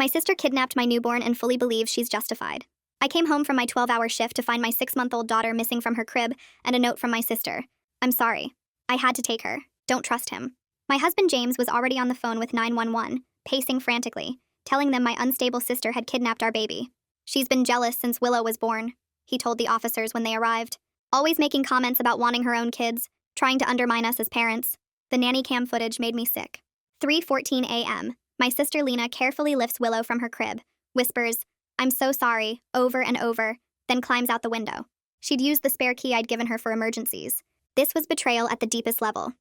My sister kidnapped my newborn and fully believes she's justified. I came home from my 12-hour shift to find my 6-month-old daughter missing from her crib and a note from my sister. I'm sorry. I had to take her. Don't trust him. My husband James was already on the phone with 911, pacing frantically, telling them my unstable sister had kidnapped our baby. She's been jealous since Willow was born, he told the officers when they arrived. Always making comments about wanting her own kids, trying to undermine us as parents. The nanny cam footage made me sick. 3:14 a.m. My sister Lena carefully lifts Willow from her crib, whispers, "I'm so sorry," over and over, then climbs out the window. She'd used the spare key I'd given her for emergencies. This was betrayal at the deepest level.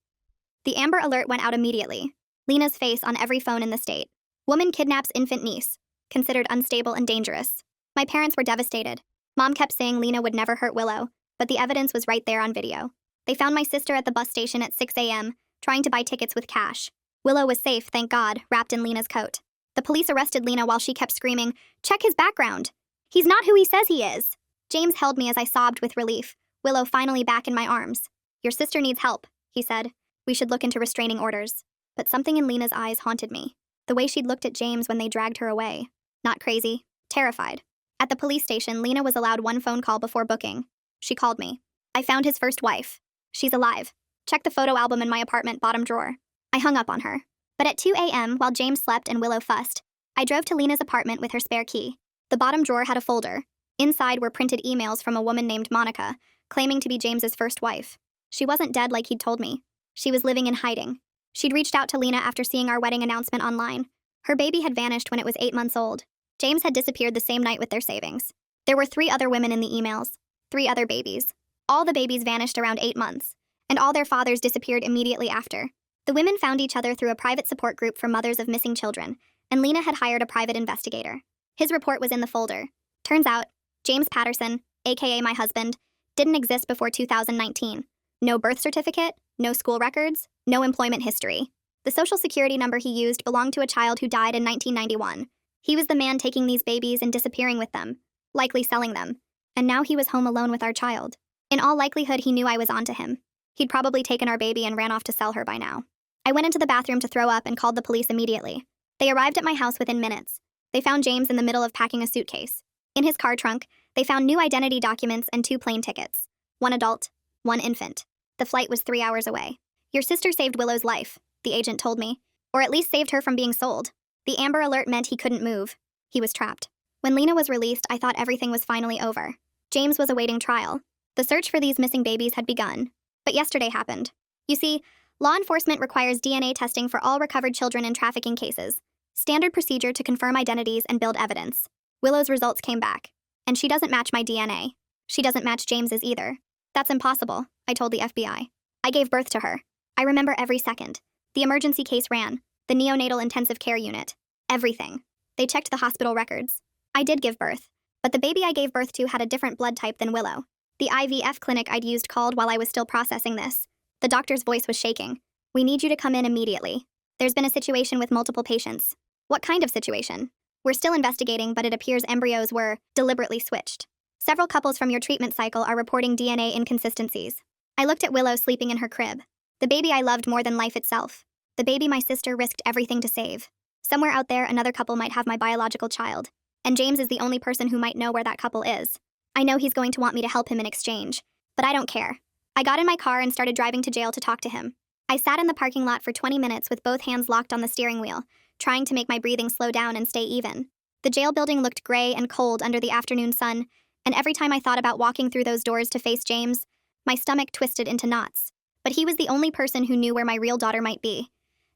The Amber Alert went out immediately. Lena's face on every phone in the state. Woman kidnaps infant niece. Considered unstable and dangerous. My parents were devastated. Mom kept saying Lena would never hurt Willow, but the evidence was right there on video. They found my sister at the bus station at 6 a.m., trying to buy tickets with cash. Willow was safe, thank God, wrapped in Lena's coat. The police arrested Lena while she kept screaming, "Check his background. He's not who he says he is." James held me as I sobbed with relief, Willow finally back in my arms. "Your sister needs help," he said. "We should look into restraining orders." But something in Lena's eyes haunted me. The way she'd looked at James when they dragged her away. Not crazy, terrified. At the police station, Lena was allowed one phone call before booking. She called me. "I found his first wife. She's alive. Check the photo album in my apartment bottom drawer." I hung up on her. But at 2 a.m., while James slept and Willow fussed, I drove to Lena's apartment with her spare key. The bottom drawer had a folder. Inside were printed emails from a woman named Monica, claiming to be James's first wife. She wasn't dead like he'd told me. She was living in hiding. She'd reached out to Lena after seeing our wedding announcement online. Her baby had vanished when it was 8 months old. James had disappeared the same night with their savings. There were 3 other women in the emails. 3 other babies. All the babies vanished around 8 months, and all their fathers disappeared immediately after. The women found each other through a private support group for mothers of missing children, and Lena had hired a private investigator. His report was in the folder. Turns out, James Patterson, aka my husband, didn't exist before 2019. No birth certificate, no school records, no employment history. The social security number he used belonged to a child who died in 1991. He was the man taking these babies and disappearing with them, likely selling them. And now he was home alone with our child. In all likelihood, he knew I was onto him. He'd probably taken our baby and ran off to sell her by now. I went into the bathroom to throw up and called the police immediately. They arrived at my house within minutes. They found James in the middle of packing a suitcase. In his car trunk, they found new identity documents and 2 plane tickets. 1 adult, 1 infant. The flight was 3 hours away. "Your sister saved Willow's life," the agent told me. "Or at least saved her from being sold." The Amber Alert meant he couldn't move. He was trapped. When Lena was released, I thought everything was finally over. James was awaiting trial. The search for these missing babies had begun. But yesterday happened. You see, law enforcement requires DNA testing for all recovered children in trafficking cases. Standard procedure to confirm identities and build evidence. Willow's results came back. And she doesn't match my DNA. She doesn't match James's either. "That's impossible," I told the FBI. "I gave birth to her. I remember every second. The emergency case ran. The neonatal intensive care unit. Everything. They checked the hospital records. I did give birth. But the baby I gave birth to had a different blood type than Willow. The IVF clinic I'd used called while I was still processing this. The doctor's voice was shaking. "We need you to come in immediately. There's been a situation with multiple patients." "What kind of situation?" "We're still investigating, but it appears embryos were deliberately switched. Several couples from your treatment cycle are reporting DNA inconsistencies." I looked at Willow sleeping in her crib. The baby I loved more than life itself. The baby my sister risked everything to save. Somewhere out there, another couple might have my biological child. And James is the only person who might know where that couple is. I know he's going to want me to help him in exchange. But I don't care. I got in my car and started driving to jail to talk to him. I sat in the parking lot for 20 minutes with both hands locked on the steering wheel, trying to make my breathing slow down and stay even. The jail building looked gray and cold under the afternoon sun, and every time I thought about walking through those doors to face James, my stomach twisted into knots. But he was the only person who knew where my real daughter might be.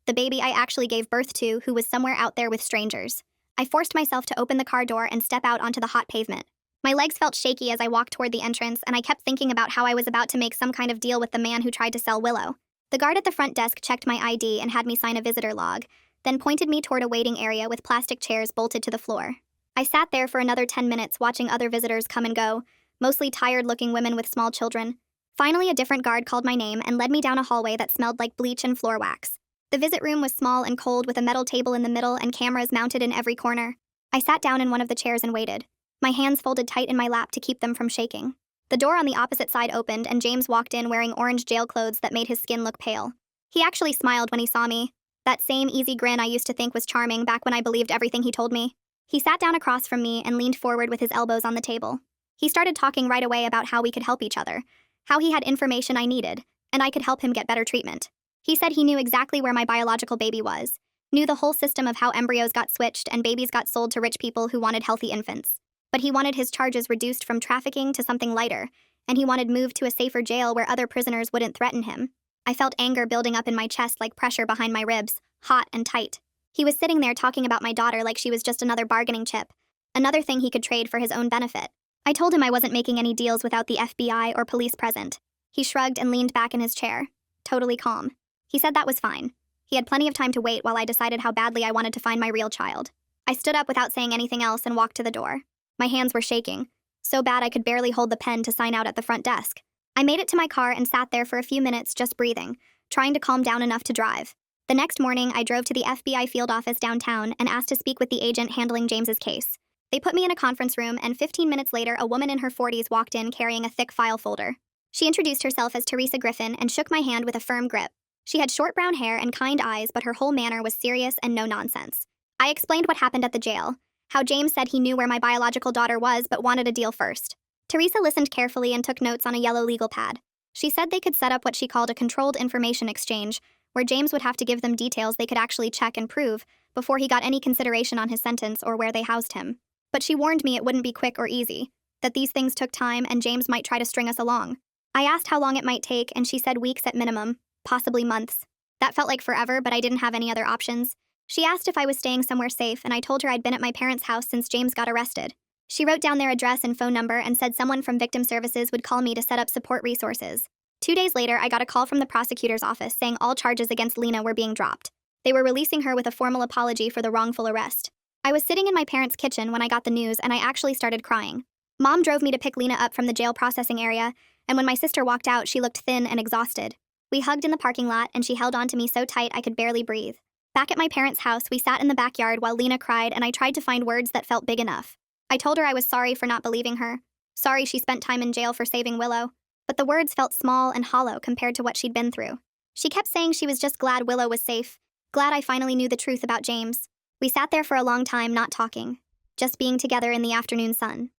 The baby I actually gave birth to, who was somewhere out there with strangers. I forced myself to open the car door and step out onto the hot pavement. My legs felt shaky as I walked toward the entrance, and I kept thinking about how I was about to make some kind of deal with the man who tried to sell Willow. The guard at the front desk checked my ID and had me sign a visitor log, then pointed me toward a waiting area with plastic chairs bolted to the floor. I sat there for another 10 minutes watching other visitors come and go, mostly tired-looking women with small children. Finally, a different guard called my name and led me down a hallway that smelled like bleach and floor wax. The visit room was small and cold with a metal table in the middle and cameras mounted in every corner. I sat down in one of the chairs and waited, my hands folded tight in my lap to keep them from shaking. The door on the opposite side opened and James walked in wearing orange jail clothes that made his skin look pale. He actually smiled when he saw me. That same easy grin I used to think was charming back when I believed everything he told me. He sat down across from me and leaned forward with his elbows on the table. He started talking right away about how we could help each other, how he had information I needed, and I could help him get better treatment. He said he knew exactly where my biological baby was, knew the whole system of how embryos got switched and babies got sold to rich people who wanted healthy infants. But he wanted his charges reduced from trafficking to something lighter, and he wanted moved to a safer jail where other prisoners wouldn't threaten him. I felt anger building up in my chest like pressure behind my ribs, hot and tight. He was sitting there talking about my daughter like she was just another bargaining chip, another thing he could trade for his own benefit. I told him I wasn't making any deals without the FBI or police present. He shrugged and leaned back in his chair, totally calm. He said that was fine. He had plenty of time to wait while I decided how badly I wanted to find my real child. I stood up without saying anything else and walked to the door. My hands were shaking, so bad I could barely hold the pen to sign out at the front desk. I made it to my car and sat there for a few minutes just breathing, trying to calm down enough to drive. The next morning, I drove to the FBI field office downtown and asked to speak with the agent handling James's case. They put me in a conference room, and 15 minutes later, a woman in her 40s walked in carrying a thick file folder. She introduced herself as Teresa Griffin and shook my hand with a firm grip. She had short brown hair and kind eyes, but her whole manner was serious and no nonsense. I explained what happened at the jail, how James said he knew where my biological daughter was but wanted a deal first. Teresa listened carefully and took notes on a yellow legal pad. She said they could set up what she called a controlled information exchange, where James would have to give them details they could actually check and prove before he got any consideration on his sentence or where they housed him. But she warned me it wouldn't be quick or easy, that these things took time and James might try to string us along. I asked how long it might take, and she said weeks at minimum, possibly months. That felt like forever, but I didn't have any other options. She asked if I was staying somewhere safe, and I told her I'd been at my parents' house since James got arrested. She wrote down their address and phone number and said someone from Victim Services would call me to set up support resources. 2 days later, I got a call from the prosecutor's office saying all charges against Lena were being dropped. They were releasing her with a formal apology for the wrongful arrest. I was sitting in my parents' kitchen when I got the news, and I actually started crying. Mom drove me to pick Lena up from the jail processing area, and when my sister walked out, she looked thin and exhausted. We hugged in the parking lot, and she held onto me so tight I could barely breathe. Back at my parents' house, we sat in the backyard while Lena cried, and I tried to find words that felt big enough. I told her I was sorry for not believing her. Sorry she spent time in jail for saving Willow. But the words felt small and hollow compared to what she'd been through. She kept saying she was just glad Willow was safe, glad I finally knew the truth about James. We sat there for a long time not talking, just being together in the afternoon sun.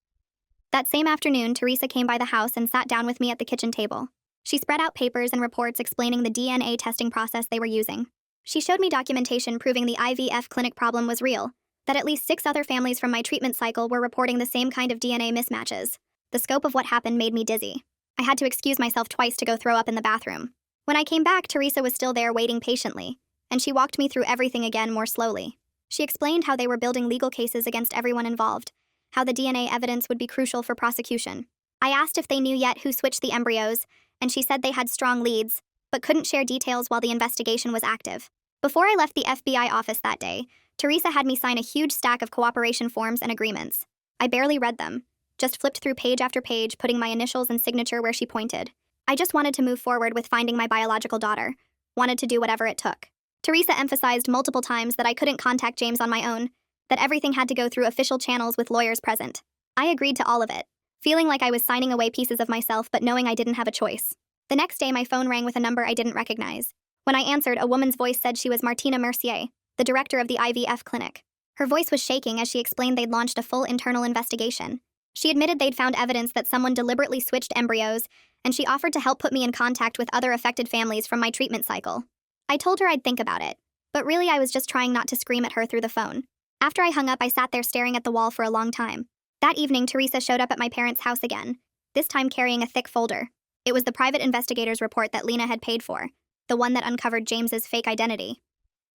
That same afternoon, Teresa came by the house and sat down with me at the kitchen table. She spread out papers and reports explaining the DNA testing process they were using. She showed me documentation proving the IVF clinic problem was real, that at least 6 other families from my treatment cycle were reporting the same kind of DNA mismatches. The scope of what happened made me dizzy. I had to excuse myself twice to go throw up in the bathroom. When I came back, Teresa was still there waiting patiently, and she walked me through everything again more slowly. She explained how they were building legal cases against everyone involved, how the DNA evidence would be crucial for prosecution. I asked if they knew yet who switched the embryos, and she said they had strong leads, but couldn't share details while the investigation was active. Before I left the FBI office that day, Teresa had me sign a huge stack of cooperation forms and agreements. I barely read them, just flipped through page after page, putting my initials and signature where she pointed. I just wanted to move forward with finding my biological daughter, wanted to do whatever it took. Teresa emphasized multiple times that I couldn't contact James on my own, that everything had to go through official channels with lawyers present. I agreed to all of it, feeling like I was signing away pieces of myself but knowing I didn't have a choice. The next day, my phone rang with a number I didn't recognize. When I answered, a woman's voice said she was Martina Mercier, the director of the IVF clinic. Her voice was shaking as she explained they'd launched a full internal investigation. She admitted they'd found evidence that someone deliberately switched embryos, and she offered to help put me in contact with other affected families from my treatment cycle. I told her I'd think about it, but really I was just trying not to scream at her through the phone. After I hung up, I sat there staring at the wall for a long time. That evening, Teresa showed up at my parents' house again, this time carrying a thick folder. It was the private investigator's report that Lena had paid for, the one that uncovered James's fake identity.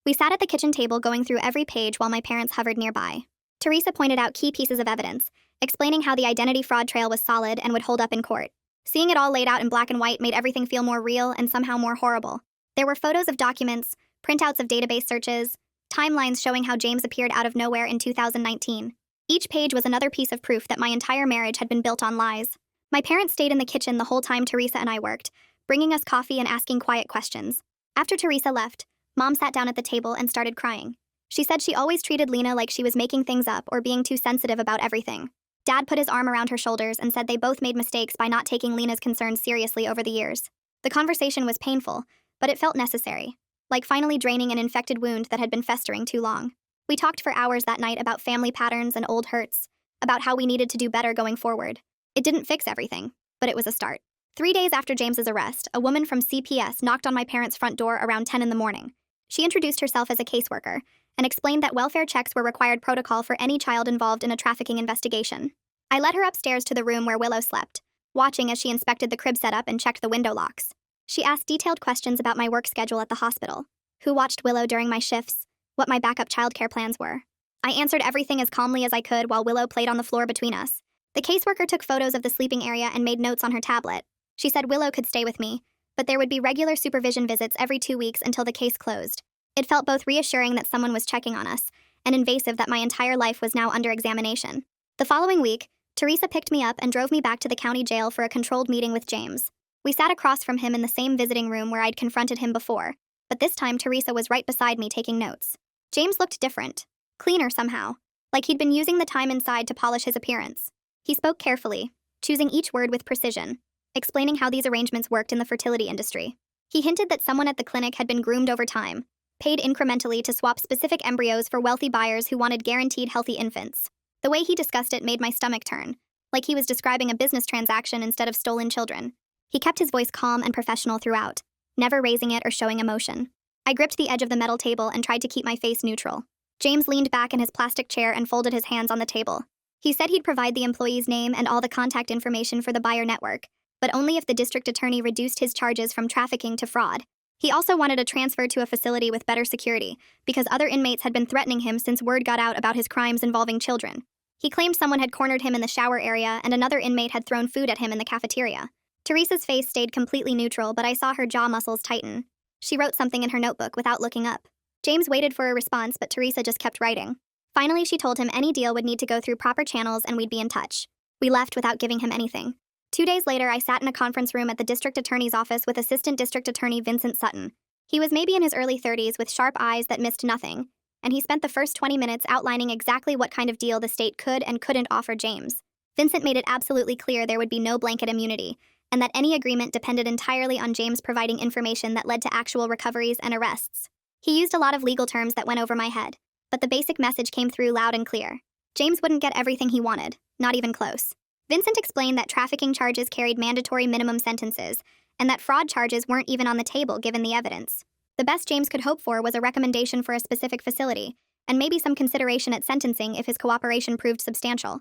We sat at the kitchen table going through every page while my parents hovered nearby. Teresa pointed out key pieces of evidence, explaining how the identity fraud trail was solid and would hold up in court. Seeing it all laid out in black and white made everything feel more real and somehow more horrible. There were photos of documents, printouts of database searches, timelines showing how James appeared out of nowhere in 2019. Each page was another piece of proof that my entire marriage had been built on lies. My parents stayed in the kitchen the whole time Teresa and I worked, bringing us coffee and asking quiet questions. After Teresa left, Mom sat down at the table and started crying. She said she always treated Lena like she was making things up or being too sensitive about everything. Dad put his arm around her shoulders and said they both made mistakes by not taking Lena's concerns seriously over the years. The conversation was painful, but it felt necessary. like finally draining an infected wound that had been festering too long. We talked for hours that night about family patterns and old hurts, about how we needed to do better going forward. It didn't fix everything, but it was a start. 3 days after James's arrest, a woman from CPS knocked on my parents' front door around 10 in the morning. She introduced herself as a caseworker and explained that welfare checks were required protocol for any child involved in a trafficking investigation. I led her upstairs to the room where Willow slept, watching as she inspected the crib setup and checked the window locks. She asked detailed questions about my work schedule at the hospital, who watched Willow during my shifts, what my backup childcare plans were. I answered everything as calmly as I could while Willow played on the floor between us. The caseworker took photos of the sleeping area and made notes on her tablet. She said Willow could stay with me, but there would be regular supervision visits every 2 weeks until the case closed. It felt both reassuring that someone was checking on us and invasive that my entire life was now under examination. The following week, Teresa picked me up and drove me back to the county jail for a controlled meeting with James. We sat across from him in the same visiting room where I'd confronted him before, but this time Teresa was right beside me taking notes. James looked different, cleaner somehow, like he'd been using the time inside to polish his appearance. He spoke carefully, choosing each word with precision, explaining how these arrangements worked in the fertility industry. He hinted that someone at the clinic had been groomed over time, paid incrementally to swap specific embryos for wealthy buyers who wanted guaranteed healthy infants. The way he discussed it made my stomach turn, like he was describing a business transaction instead of stolen children. He kept his voice calm and professional throughout, never raising it or showing emotion. I gripped the edge of the metal table and tried to keep my face neutral. James leaned back in his plastic chair and folded his hands on the table. He said he'd provide the employee's name and all the contact information for the buyer network, but only if the district attorney reduced his charges from trafficking to fraud. He also wanted a transfer to a facility with better security, because other inmates had been threatening him since word got out about his crimes involving children. He claimed someone had cornered him in the shower area and another inmate had thrown food at him in the cafeteria. Teresa's face stayed completely neutral, but I saw her jaw muscles tighten. She wrote something in her notebook without looking up. James waited for a response, but Teresa just kept writing. Finally, she told him any deal would need to go through proper channels and we'd be in touch. We left without giving him anything. 2 days later, I sat in a conference room at the district attorney's office with Assistant District Attorney Vincent Sutton. He was maybe in his early 30s with sharp eyes that missed nothing, and he spent the first 20 minutes outlining exactly what kind of deal the state could and couldn't offer James. Vincent made it absolutely clear there would be no blanket immunity, and that any agreement depended entirely on James providing information that led to actual recoveries and arrests. He used a lot of legal terms that went over my head, but the basic message came through loud and clear. James wouldn't get everything he wanted, not even close. Vincent explained that trafficking charges carried mandatory minimum sentences, and that fraud charges weren't even on the table given the evidence. The best James could hope for was a recommendation for a specific facility, and maybe some consideration at sentencing if his cooperation proved substantial.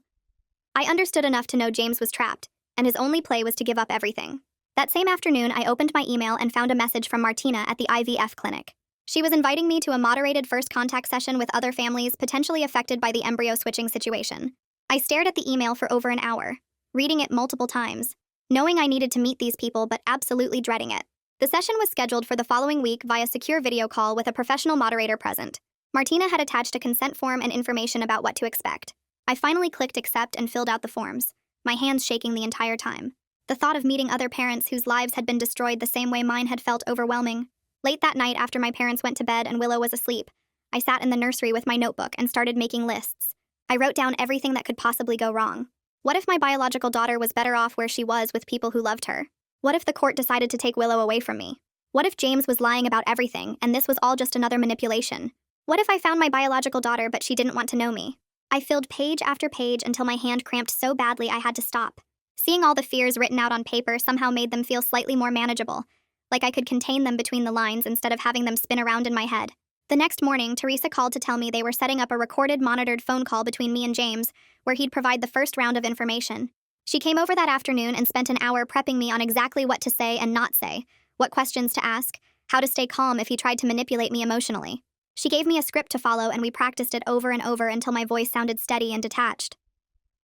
I understood enough to know James was trapped, and his only play was to give up everything. That same afternoon, I opened my email and found a message from Martina at the IVF clinic. She was inviting me to a moderated first contact session with other families potentially affected by the embryo switching situation. I stared at the email for over an hour, reading it multiple times, knowing I needed to meet these people but absolutely dreading it. The session was scheduled for the following week via secure video call with a professional moderator present. Martina had attached a consent form and information about what to expect. I finally clicked accept and filled out the forms, my hands shaking the entire time. The thought of meeting other parents whose lives had been destroyed the same way mine had felt overwhelming. Late that night, after my parents went to bed and Willow was asleep, I sat in the nursery with my notebook and started making lists. I wrote down everything that could possibly go wrong. What if my biological daughter was better off where she was with people who loved her? What if the court decided to take Willow away from me? What if James was lying about everything and this was all just another manipulation? What if I found my biological daughter but she didn't want to know me? I filled page after page until my hand cramped so badly I had to stop. Seeing all the fears written out on paper somehow made them feel slightly more manageable, like I could contain them between the lines instead of having them spin around in my head. The next morning, Teresa called to tell me they were setting up a recorded, monitored phone call between me and James, where he'd provide the first round of information. She came over that afternoon and spent an hour prepping me on exactly what to say and not say, what questions to ask, how to stay calm if he tried to manipulate me emotionally. She gave me a script to follow and we practiced it over and over until my voice sounded steady and detached.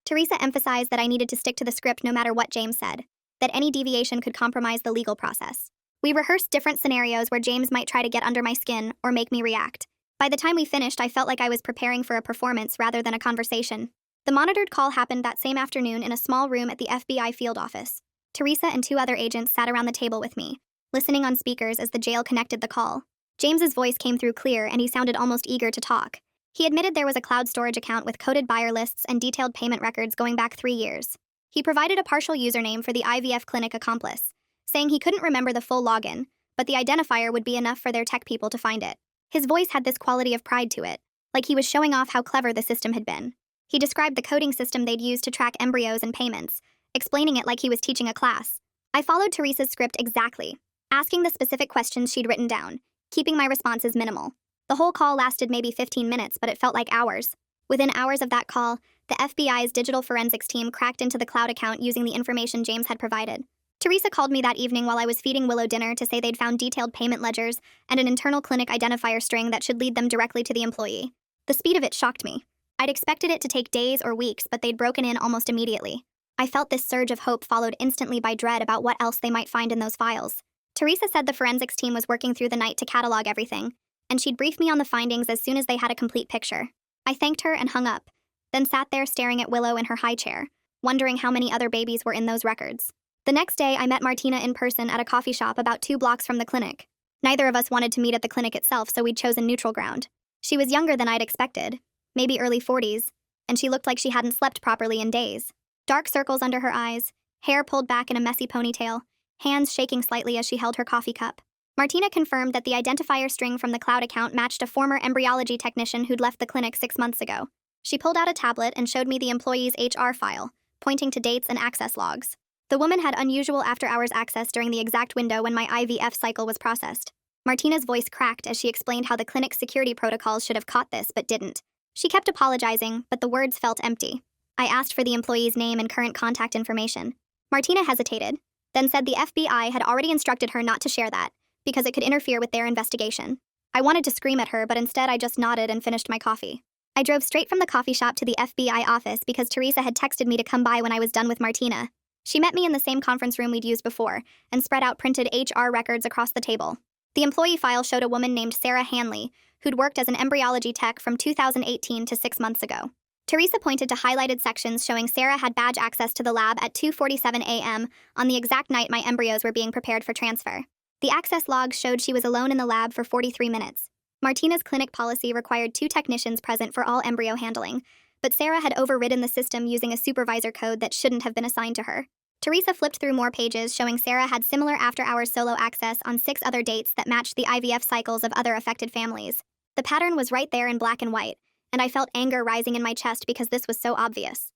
Teresa emphasized that I needed to stick to the script no matter what James said, that any deviation could compromise the legal process. We rehearsed different scenarios where James might try to get under my skin or make me react. By the time we finished, I felt like I was preparing for a performance rather than a conversation. The monitored call happened that same afternoon in a small room at the FBI field office. Teresa and 2 other agents sat around the table with me, listening on speakers as the jail connected the call. James's voice came through clear and he sounded almost eager to talk. He admitted there was a cloud storage account with coded buyer lists and detailed payment records going back 3 years. He provided a partial username for the IVF clinic accomplice, saying he couldn't remember the full login, but the identifier would be enough for their tech people to find it. His voice had this quality of pride to it, like he was showing off how clever the system had been. He described the coding system they'd used to track embryos and payments, explaining it like he was teaching a class. I followed Teresa's script exactly, asking the specific questions she'd written down, keeping my responses minimal. The whole call lasted maybe 15 minutes, but it felt like hours. Within hours of that call, the FBI's digital forensics team cracked into the cloud account using the information James had provided. Teresa called me that evening while I was feeding Willow dinner to say they'd found detailed payment ledgers and an internal clinic identifier string that should lead them directly to the employee. The speed of it shocked me. I'd expected it to take days or weeks, but they'd broken in almost immediately. I felt this surge of hope followed instantly by dread about what else they might find in those files. Teresa said the forensics team was working through the night to catalog everything, and she'd brief me on the findings as soon as they had a complete picture. I thanked her and hung up, then sat there staring at Willow in her high chair, wondering how many other babies were in those records. The next day, I met Martina in person at a coffee shop about 2 blocks from the clinic. Neither of us wanted to meet at the clinic itself, so we'd chosen neutral ground. She was younger than I'd expected, maybe early 40s, and she looked like she hadn't slept properly in days. Dark circles under her eyes, hair pulled back in a messy ponytail, hands shaking slightly as she held her coffee cup. Martina confirmed that the identifier string from the cloud account matched a former embryology technician who'd left the clinic 6 months ago. She pulled out a tablet and showed me the employee's HR file, pointing to dates and access logs. The woman had unusual after-hours access during the exact window when my IVF cycle was processed. Martina's voice cracked as she explained how the clinic's security protocols should have caught this but didn't. She kept apologizing, but the words felt empty. I asked for the employee's name and current contact information. Martina hesitated, then said the FBI had already instructed her not to share that, because it could interfere with their investigation. I wanted to scream at her, but instead I just nodded and finished my coffee. I drove straight from the coffee shop to the FBI office because Teresa had texted me to come by when I was done with Martina. She met me in the same conference room we'd used before, and spread out printed HR records across the table. The employee file showed a woman named Sarah Hanley, who'd worked as an embryology tech from 2018 to 6 months ago. Teresa pointed to highlighted sections showing Sarah had badge access to the lab at 2:47 a.m. on the exact night my embryos were being prepared for transfer. The access logs showed she was alone in the lab for 43 minutes. Martina's clinic policy required 2 technicians present for all embryo handling, but Sarah had overridden the system using a supervisor code that shouldn't have been assigned to her. Teresa flipped through more pages showing Sarah had similar after-hours solo access on 6 other dates that matched the IVF cycles of other affected families. The pattern was right there in black and white, and I felt anger rising in my chest because this was so obvious.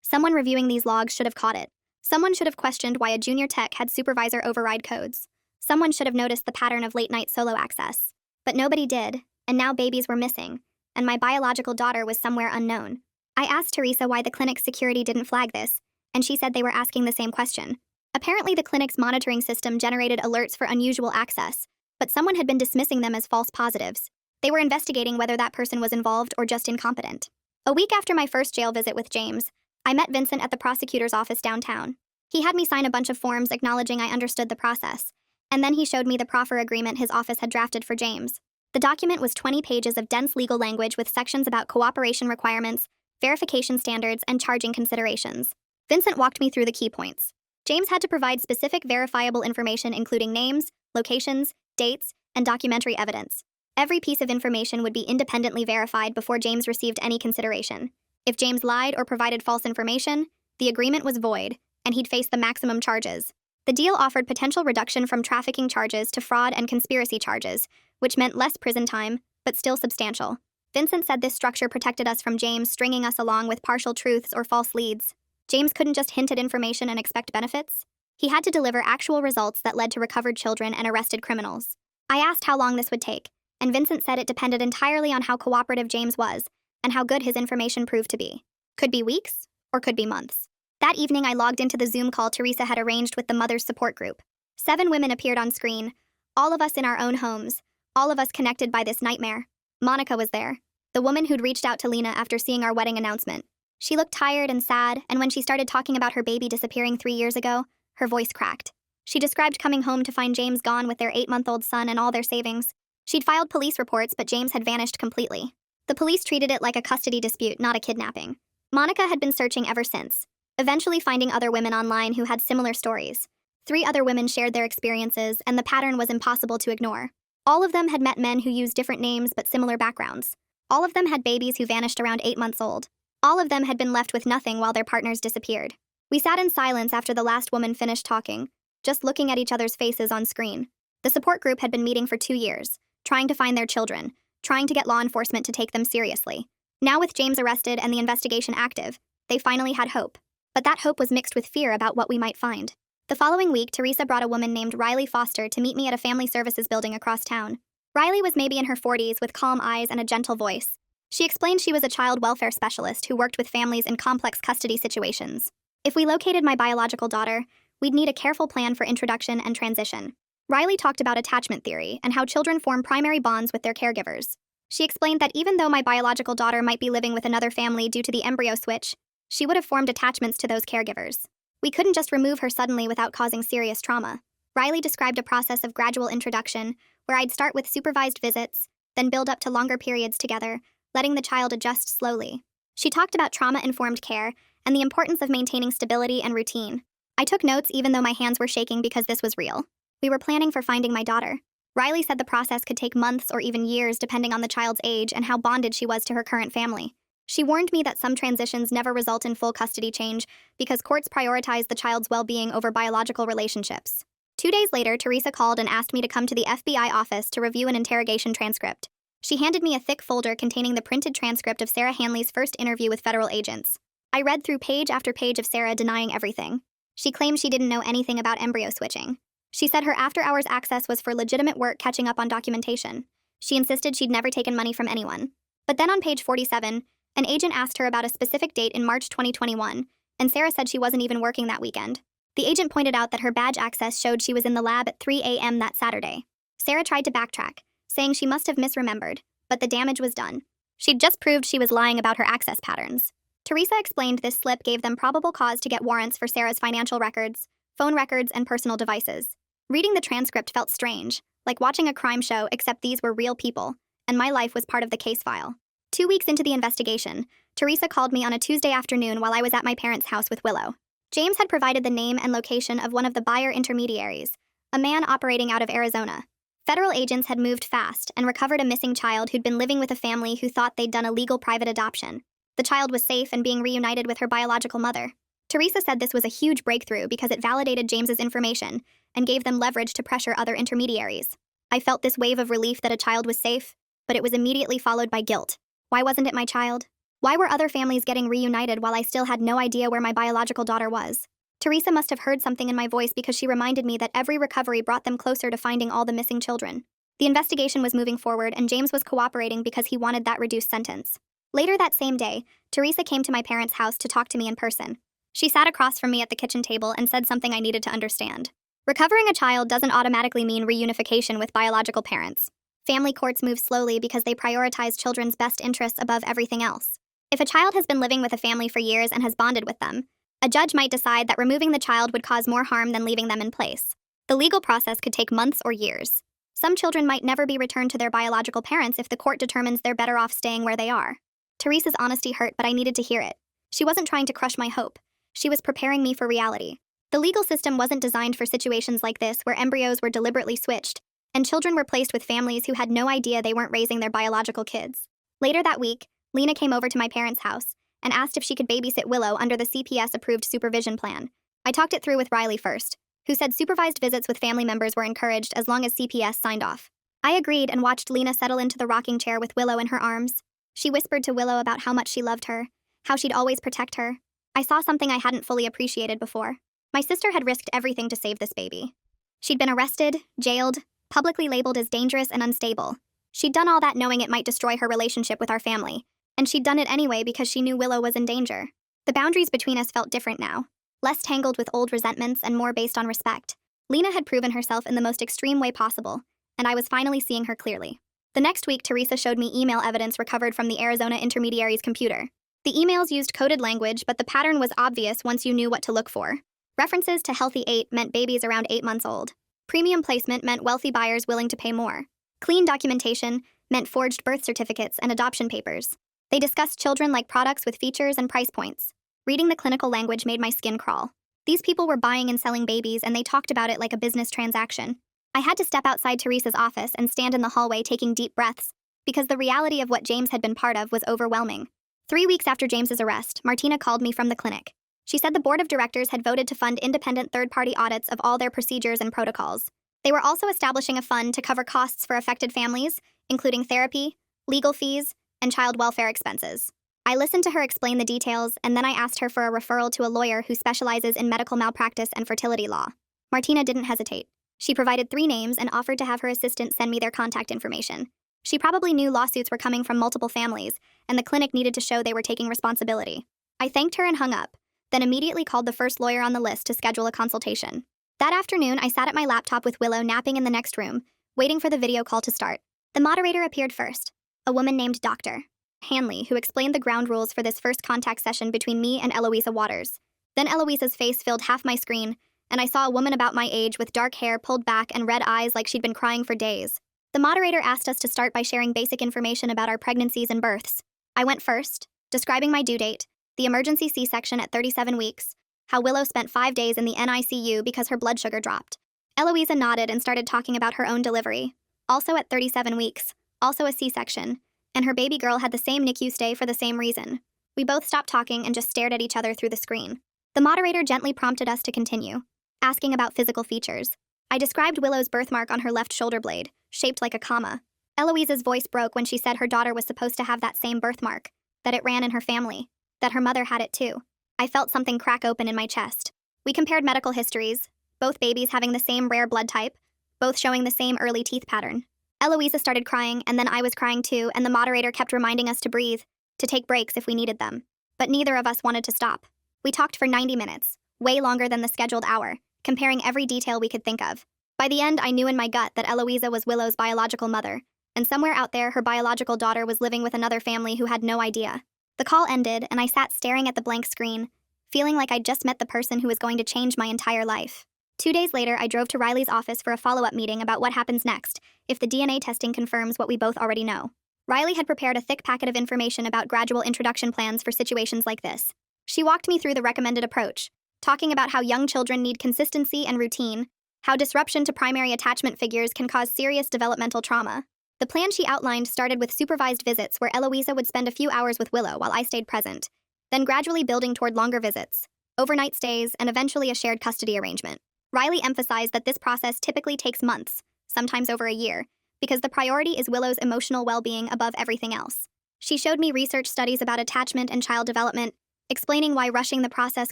Someone reviewing these logs should have caught it. Someone should have questioned why a junior tech had supervisor override codes. Someone should have noticed the pattern of late-night solo access. But nobody did, and now babies were missing, and my biological daughter was somewhere unknown. I asked Teresa why the clinic's security didn't flag this, and she said they were asking the same question. Apparently the clinic's monitoring system generated alerts for unusual access, but someone had been dismissing them as false positives. They were investigating whether that person was involved or just incompetent. A week after my first jail visit with James, I met Vincent at the prosecutor's office downtown. He had me sign a bunch of forms acknowledging I understood the process, and then he showed me the proffer agreement his office had drafted for James. The document was 20 pages of dense legal language with sections about cooperation requirements, verification standards, and charging considerations. Vincent walked me through the key points. James had to provide specific verifiable information including names, locations, dates, and documentary evidence. Every piece of information would be independently verified before James received any consideration. If James lied or provided false information, the agreement was void, and he'd face the maximum charges. The deal offered potential reduction from trafficking charges to fraud and conspiracy charges, which meant less prison time, but still substantial. Vincent said this structure protected us from James stringing us along with partial truths or false leads. James couldn't just hint at information and expect benefits. He had to deliver actual results that led to recovered children and arrested criminals. I asked how long this would take, and Vincent said it depended entirely on how cooperative James was and how good his information proved to be. Could be weeks, or could be months. That evening, I logged into the Zoom call Teresa had arranged with the Mother's Support Group. 7 women appeared on screen, all of us in our own homes, all of us connected by this nightmare. Monica was there, the woman who'd reached out to Lena after seeing our wedding announcement. She looked tired and sad, and when she started talking about her baby disappearing 3 years ago, her voice cracked. She described coming home to find James gone with their 8-month-old son and all their savings. She'd filed police reports, but James had vanished completely. The police treated it like a custody dispute, not a kidnapping. Monica had been searching ever since, eventually finding other women online who had similar stories. 3 other women shared their experiences, and the pattern was impossible to ignore. All of them had met men who used different names but similar backgrounds. All of them had babies who vanished around 8 months old. All of them had been left with nothing while their partners disappeared. We sat in silence after the last woman finished talking, just looking at each other's faces on screen. The support group had been meeting for 2 years, trying to find their children, trying to get law enforcement to take them seriously. Now with James arrested and the investigation active, they finally had hope. But that hope was mixed with fear about what we might find. The following week, Teresa brought a woman named Riley Foster to meet me at a family services building across town. Riley was maybe in her 40s with calm eyes and a gentle voice. She explained she was a child welfare specialist who worked with families in complex custody situations. If we located my biological daughter, we'd need a careful plan for introduction and transition. Riley talked about attachment theory and how children form primary bonds with their caregivers. She explained that even though my biological daughter might be living with another family due to the embryo switch, she would have formed attachments to those caregivers. We couldn't just remove her suddenly without causing serious trauma. Riley described a process of gradual introduction, where I'd start with supervised visits, then build up to longer periods together, letting the child adjust slowly. She talked about trauma-informed care and the importance of maintaining stability and routine. I took notes even though my hands were shaking because this was real. We were planning for finding my daughter. Riley said the process could take months or even years depending on the child's age and how bonded she was to her current family. She warned me that some transitions never result in full custody change because courts prioritize the child's well-being over biological relationships. 2 days later, Teresa called and asked me to come to the FBI office to review an interrogation transcript. She handed me a thick folder containing the printed transcript of Sarah Hanley's first interview with federal agents. I read through page after page of Sarah denying everything. She claimed she didn't know anything about embryo switching. She said her after-hours access was for legitimate work catching up on documentation. She insisted she'd never taken money from anyone. But then on page 47, an agent asked her about a specific date in March 2021, and Sarah said she wasn't even working that weekend. The agent pointed out that her badge access showed she was in the lab at 3 a.m. that Saturday. Sarah tried to backtrack, saying she must have misremembered, but the damage was done. She'd just proved she was lying about her access patterns. Teresa explained this slip gave them probable cause to get warrants for Sarah's financial records, phone records, and personal devices. Reading the transcript felt strange, like watching a crime show, except these were real people, and my life was part of the case file. 2 weeks into the investigation, Teresa called me on a Tuesday afternoon while I was at my parents' house with Willow. James had provided the name and location of one of the buyer intermediaries, a man operating out of Arizona. Federal agents had moved fast and recovered a missing child who'd been living with a family who thought they'd done a legal private adoption. The child was safe and being reunited with her biological mother. Teresa said this was a huge breakthrough because it validated James's information and gave them leverage to pressure other intermediaries. I felt this wave of relief that a child was safe, but it was immediately followed by guilt. Why wasn't it my child? Why were other families getting reunited while I still had no idea where my biological daughter was? Teresa must have heard something in my voice because she reminded me that every recovery brought them closer to finding all the missing children. The investigation was moving forward and James was cooperating because he wanted that reduced sentence. Later that same day, Teresa came to my parents' house to talk to me in person. She sat across from me at the kitchen table and said something I needed to understand. Recovering a child doesn't automatically mean reunification with biological parents. Family courts move slowly because they prioritize children's best interests above everything else. If a child has been living with a family for years and has bonded with them, a judge might decide that removing the child would cause more harm than leaving them in place. The legal process could take months or years. Some children might never be returned to their biological parents if the court determines they're better off staying where they are. Teresa's honesty hurt, but I needed to hear it. She wasn't trying to crush my hope. She was preparing me for reality. The legal system wasn't designed for situations like this where embryos were deliberately switched, and children were placed with families who had no idea they weren't raising their biological kids. Later that week, Lena came over to my parents' house and asked if she could babysit Willow under the CPS-approved supervision plan. I talked it through with Riley first, who said supervised visits with family members were encouraged as long as CPS signed off. I agreed and watched Lena settle into the rocking chair with Willow in her arms. She whispered to Willow about how much she loved her, how she'd always protect her. I saw something I hadn't fully appreciated before. My sister had risked everything to save this baby. She'd been arrested, jailed, publicly labeled as dangerous and unstable. She'd done all that knowing it might destroy her relationship with our family, and she'd done it anyway because she knew Willow was in danger. The boundaries between us felt different now, less tangled with old resentments and more based on respect. Lena had proven herself in the most extreme way possible, and I was finally seeing her clearly. The next week, Teresa showed me email evidence recovered from the Arizona intermediary's computer. The emails used coded language, but the pattern was obvious once you knew what to look for. References to healthy 8 meant babies around 8 months old. Premium placement meant wealthy buyers willing to pay more. Clean documentation meant forged birth certificates and adoption papers. They discussed children like products with features and price points. Reading the clinical language made my skin crawl. These people were buying and selling babies, and they talked about it like a business transaction. I had to step outside Teresa's office and stand in the hallway taking deep breaths, because the reality of what James had been part of was overwhelming. 3 weeks after James's arrest, Martina called me from the clinic. She said the board of directors had voted to fund independent third-party audits of all their procedures and protocols. They were also establishing a fund to cover costs for affected families, including therapy, legal fees, and child welfare expenses. I listened to her explain the details, and then I asked her for a referral to a lawyer who specializes in medical malpractice and fertility law. Martina didn't hesitate. She provided 3 names and offered to have her assistant send me their contact information. She probably knew lawsuits were coming from multiple families, and the clinic needed to show they were taking responsibility. I thanked her and hung up, then immediately called the first lawyer on the list to schedule a consultation. That afternoon, I sat at my laptop with Willow napping in the next room, waiting for the video call to start. The moderator appeared first, a woman named Dr. Hanley, who explained the ground rules for this first contact session between me and Eloisa Waters. Then Eloisa's face filled half my screen, and I saw a woman about my age with dark hair pulled back and red eyes like she'd been crying for days. The moderator asked us to start by sharing basic information about our pregnancies and births. I went first, describing my due date, the emergency C-section at 37 weeks, how Willow spent 5 days in the NICU because her blood sugar dropped. Eloisa nodded and started talking about her own delivery, also at 37 weeks, also a C-section, and her baby girl had the same NICU stay for the same reason. We both stopped talking and just stared at each other through the screen. The moderator gently prompted us to continue, asking about physical features. I described Willow's birthmark on her left shoulder blade, shaped like a comma. Eloisa's voice broke when she said her daughter was supposed to have that same birthmark, that it ran in her family, that her mother had it too. I felt something crack open in my chest. We compared medical histories, both babies having the same rare blood type, both showing the same early teeth pattern. Eloisa started crying, and then I was crying too, and the moderator kept reminding us to breathe, to take breaks if we needed them. But neither of us wanted to stop. We talked for 90 minutes, way longer than the scheduled hour, comparing every detail we could think of. By the end, I knew in my gut that Eloisa was Willow's biological mother, and somewhere out there her biological daughter was living with another family who had no idea. The call ended, and I sat staring at the blank screen, feeling like I'd just met the person who was going to change my entire life. 2 days later, I drove to Riley's office for a follow-up meeting about what happens next if the DNA testing confirms what we both already know. Riley had prepared a thick packet of information about gradual introduction plans for situations like this. She walked me through the recommended approach, talking about how young children need consistency and routine, how disruption to primary attachment figures can cause serious developmental trauma. The plan she outlined started with supervised visits where Eloisa would spend a few hours with Willow while I stayed present, then gradually building toward longer visits, overnight stays, and eventually a shared custody arrangement. Riley emphasized that this process typically takes months, sometimes over a year, because the priority is Willow's emotional well-being above everything else. She showed me research studies about attachment and child development, explaining why rushing the process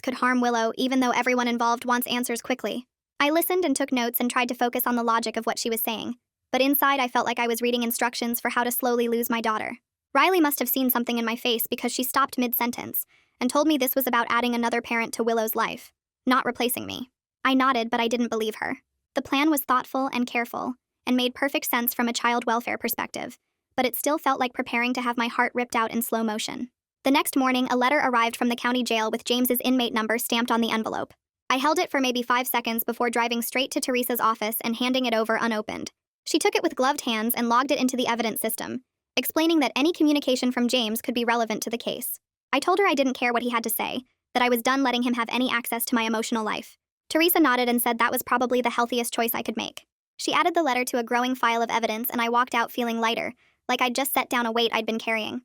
could harm Willow even though everyone involved wants answers quickly. I listened and took notes and tried to focus on the logic of what she was saying, but inside I felt like I was reading instructions for how to slowly lose my daughter. Riley must have seen something in my face because she stopped mid-sentence and told me this was about adding another parent to Willow's life, not replacing me. I nodded, but I didn't believe her. The plan was thoughtful and careful, and made perfect sense from a child welfare perspective, but it still felt like preparing to have my heart ripped out in slow motion. The next morning, a letter arrived from the county jail with James's inmate number stamped on the envelope. I held it for maybe 5 seconds before driving straight to Teresa's office and handing it over unopened. She took it with gloved hands and logged it into the evidence system, explaining that any communication from James could be relevant to the case. I told her I didn't care what he had to say, that I was done letting him have any access to my emotional life. Teresa nodded and said that was probably the healthiest choice I could make. She added the letter to a growing file of evidence, and I walked out feeling lighter, like I'd just set down a weight I'd been carrying.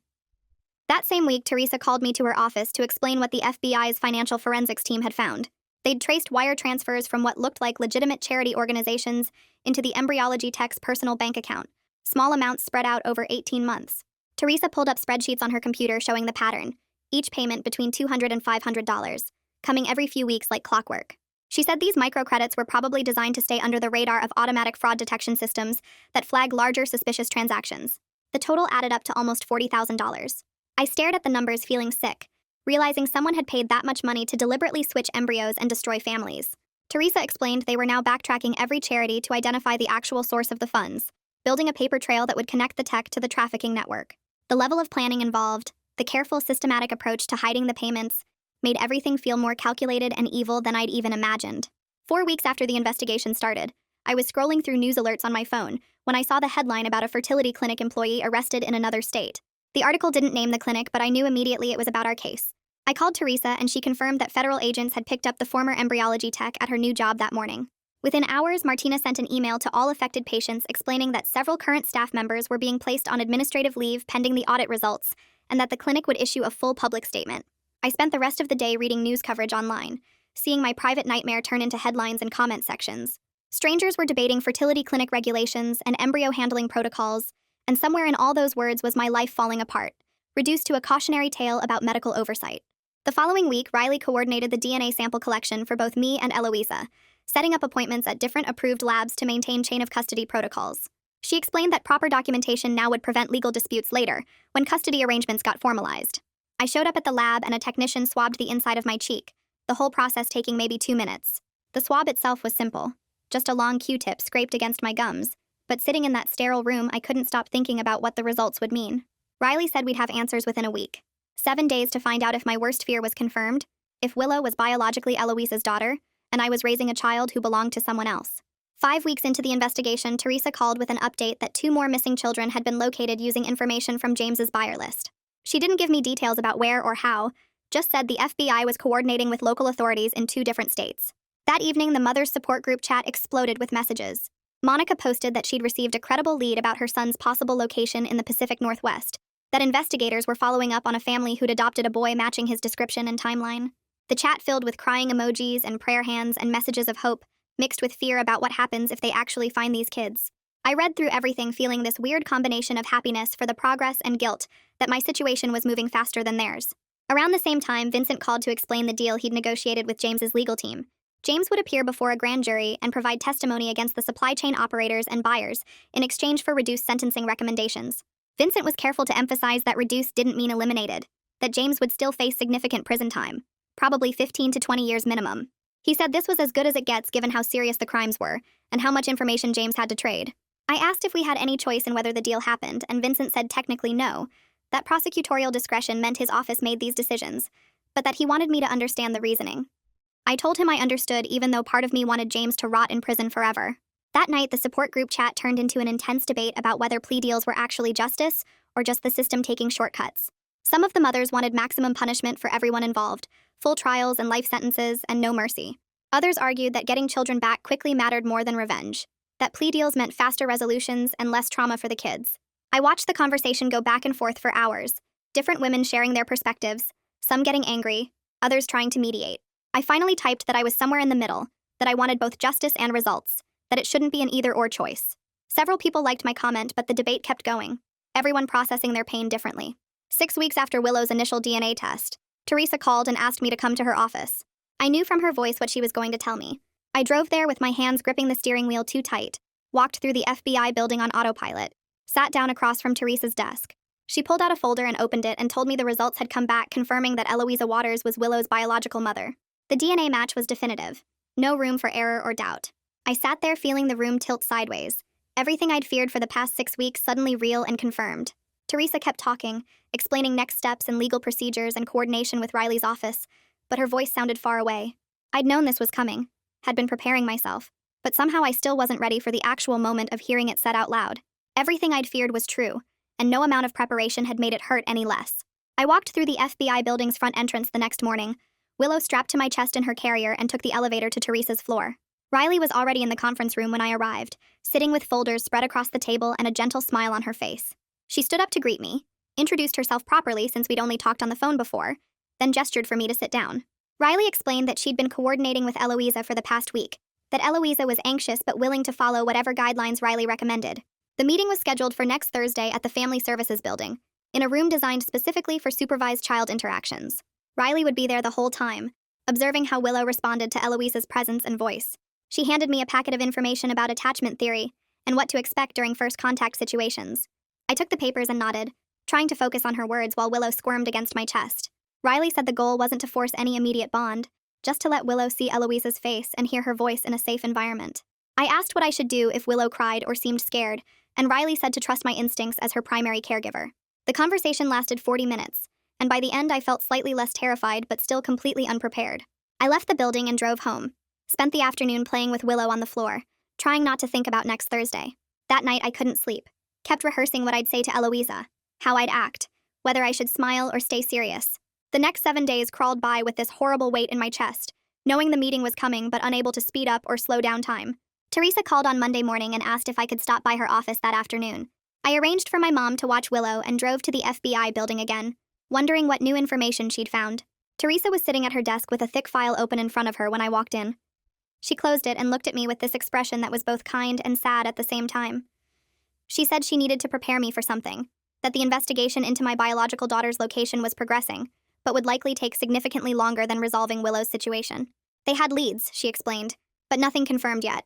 That same week, Teresa called me to her office to explain what the FBI's financial forensics team had found. They'd traced wire transfers from what looked like legitimate charity organizations into the embryology tech's personal bank account, small amounts spread out over 18 months. Teresa pulled up spreadsheets on her computer showing the pattern, each payment between $200 and $500, coming every few weeks like clockwork. She said these microcredits were probably designed to stay under the radar of automatic fraud detection systems that flag larger suspicious transactions. The total added up to almost $40,000. I stared at the numbers feeling sick, realizing someone had paid that much money to deliberately switch embryos and destroy families. Teresa explained they were now backtracking every charity to identify the actual source of the funds, building a paper trail that would connect the tech to the trafficking network. The level of planning involved, the careful, systematic approach to hiding the payments, made everything feel more calculated and evil than I'd even imagined. 4 weeks after the investigation started, I was scrolling through news alerts on my phone when I saw the headline about a fertility clinic employee arrested in another state. The article didn't name the clinic, but I knew immediately it was about our case. I called Teresa, and she confirmed that federal agents had picked up the former embryology tech at her new job that morning. Within hours, Martina sent an email to all affected patients explaining that several current staff members were being placed on administrative leave pending the audit results, and that the clinic would issue a full public statement. I spent the rest of the day reading news coverage online, seeing my private nightmare turn into headlines and comment sections. Strangers were debating fertility clinic regulations and embryo handling protocols, and somewhere in all those words was my life falling apart, reduced to a cautionary tale about medical oversight. The following week, Riley coordinated the DNA sample collection for both me and Eloisa, setting up appointments at different approved labs to maintain chain of custody protocols. She explained that proper documentation now would prevent legal disputes later, when custody arrangements got formalized. I showed up at the lab and a technician swabbed the inside of my cheek, the whole process taking maybe 2 minutes. The swab itself was simple, just a long Q-tip scraped against my gums, but sitting in that sterile room, I couldn't stop thinking about what the results would mean. Riley said we'd have answers within a week. 7 days to find out if my worst fear was confirmed, if Willow was biologically Eloisa's daughter, and I was raising a child who belonged to someone else. 5 weeks into the investigation, Teresa called with an update that 2 more missing children had been located using information from James's buyer list. She didn't give me details about where or how, just said the FBI was coordinating with local authorities in 2 different states. That evening, the mother's support group chat exploded with messages. Monica posted that she'd received a credible lead about her son's possible location in the Pacific Northwest, that investigators were following up on a family who'd adopted a boy matching his description and timeline. The chat filled with crying emojis and prayer hands and messages of hope, mixed with fear about what happens if they actually find these kids. I read through everything feeling this weird combination of happiness for the progress and guilt that my situation was moving faster than theirs. Around the same time, Vincent called to explain the deal he'd negotiated with James's legal team. James would appear before a grand jury and provide testimony against the supply chain operators and buyers in exchange for reduced sentencing recommendations. Vincent was careful to emphasize that reduced didn't mean eliminated, that James would still face significant prison time, probably 15 to 20 years minimum. He said this was as good as it gets given how serious the crimes were and how much information James had to trade. I asked if we had any choice in whether the deal happened, and Vincent said technically no, that prosecutorial discretion meant his office made these decisions, but that he wanted me to understand the reasoning. I told him I understood, even though part of me wanted James to rot in prison forever. That night, the support group chat turned into an intense debate about whether plea deals were actually justice or just the system taking shortcuts. Some of the mothers wanted maximum punishment for everyone involved, full trials and life sentences, and no mercy. Others argued that getting children back quickly mattered more than revenge, that plea deals meant faster resolutions and less trauma for the kids. I watched the conversation go back and forth for hours, different women sharing their perspectives, some getting angry, others trying to mediate. I finally typed that I was somewhere in the middle, that I wanted both justice and results, that it shouldn't be an either-or choice. Several people liked my comment, but the debate kept going, everyone processing their pain differently. 6 weeks after Willow's initial DNA test, Teresa called and asked me to come to her office. I knew from her voice what she was going to tell me. I drove there with my hands gripping the steering wheel too tight, walked through the FBI building on autopilot, sat down across from Teresa's desk. She pulled out a folder and opened it and told me the results had come back confirming that Eloisa Waters was Willow's biological mother. The DNA match was definitive. No room for error or doubt. I sat there feeling the room tilt sideways. Everything I'd feared for the past 6 weeks suddenly real and confirmed. Teresa kept talking, explaining next steps and legal procedures and coordination with Riley's office, but her voice sounded far away. I'd known this was coming, had been preparing myself, but somehow I still wasn't ready for the actual moment of hearing it said out loud. Everything I'd feared was true, and no amount of preparation had made it hurt any less. I walked through the FBI building's front entrance the next morning, Willow strapped to my chest in her carrier, and took the elevator to Teresa's floor. Riley was already in the conference room when I arrived, sitting with folders spread across the table and a gentle smile on her face. She stood up to greet me, introduced herself properly since we'd only talked on the phone before, then gestured for me to sit down. Riley explained that she'd been coordinating with Eloisa for the past week, that Eloisa was anxious but willing to follow whatever guidelines Riley recommended. The meeting was scheduled for next Thursday at the Family Services Building, in a room designed specifically for supervised child interactions. Riley would be there the whole time, observing how Willow responded to Eloisa's presence and voice. She handed me a packet of information about attachment theory and what to expect during first contact situations. I took the papers and nodded, trying to focus on her words while Willow squirmed against my chest. Riley said the goal wasn't to force any immediate bond, just to let Willow see Eloisa's face and hear her voice in a safe environment. I asked what I should do if Willow cried or seemed scared, and Riley said to trust my instincts as her primary caregiver. The conversation lasted 40 minutes, and by the end I felt slightly less terrified but still completely unprepared. I left the building and drove home, spent the afternoon playing with Willow on the floor, trying not to think about next Thursday. That night I couldn't sleep, kept rehearsing what I'd say to Eloisa, how I'd act, whether I should smile or stay serious. The next 7 days crawled by with this horrible weight in my chest, knowing the meeting was coming but unable to speed up or slow down time. Teresa called on Monday morning and asked if I could stop by her office that afternoon. I arranged for my mom to watch Willow and drove to the FBI building again, wondering what new information she'd found. Teresa was sitting at her desk with a thick file open in front of her when I walked in. She closed it and looked at me with this expression that was both kind and sad at the same time. She said she needed to prepare me for something, that the investigation into my biological daughter's location was progressing, but would likely take significantly longer than resolving Willow's situation. They had leads, she explained, but nothing confirmed yet.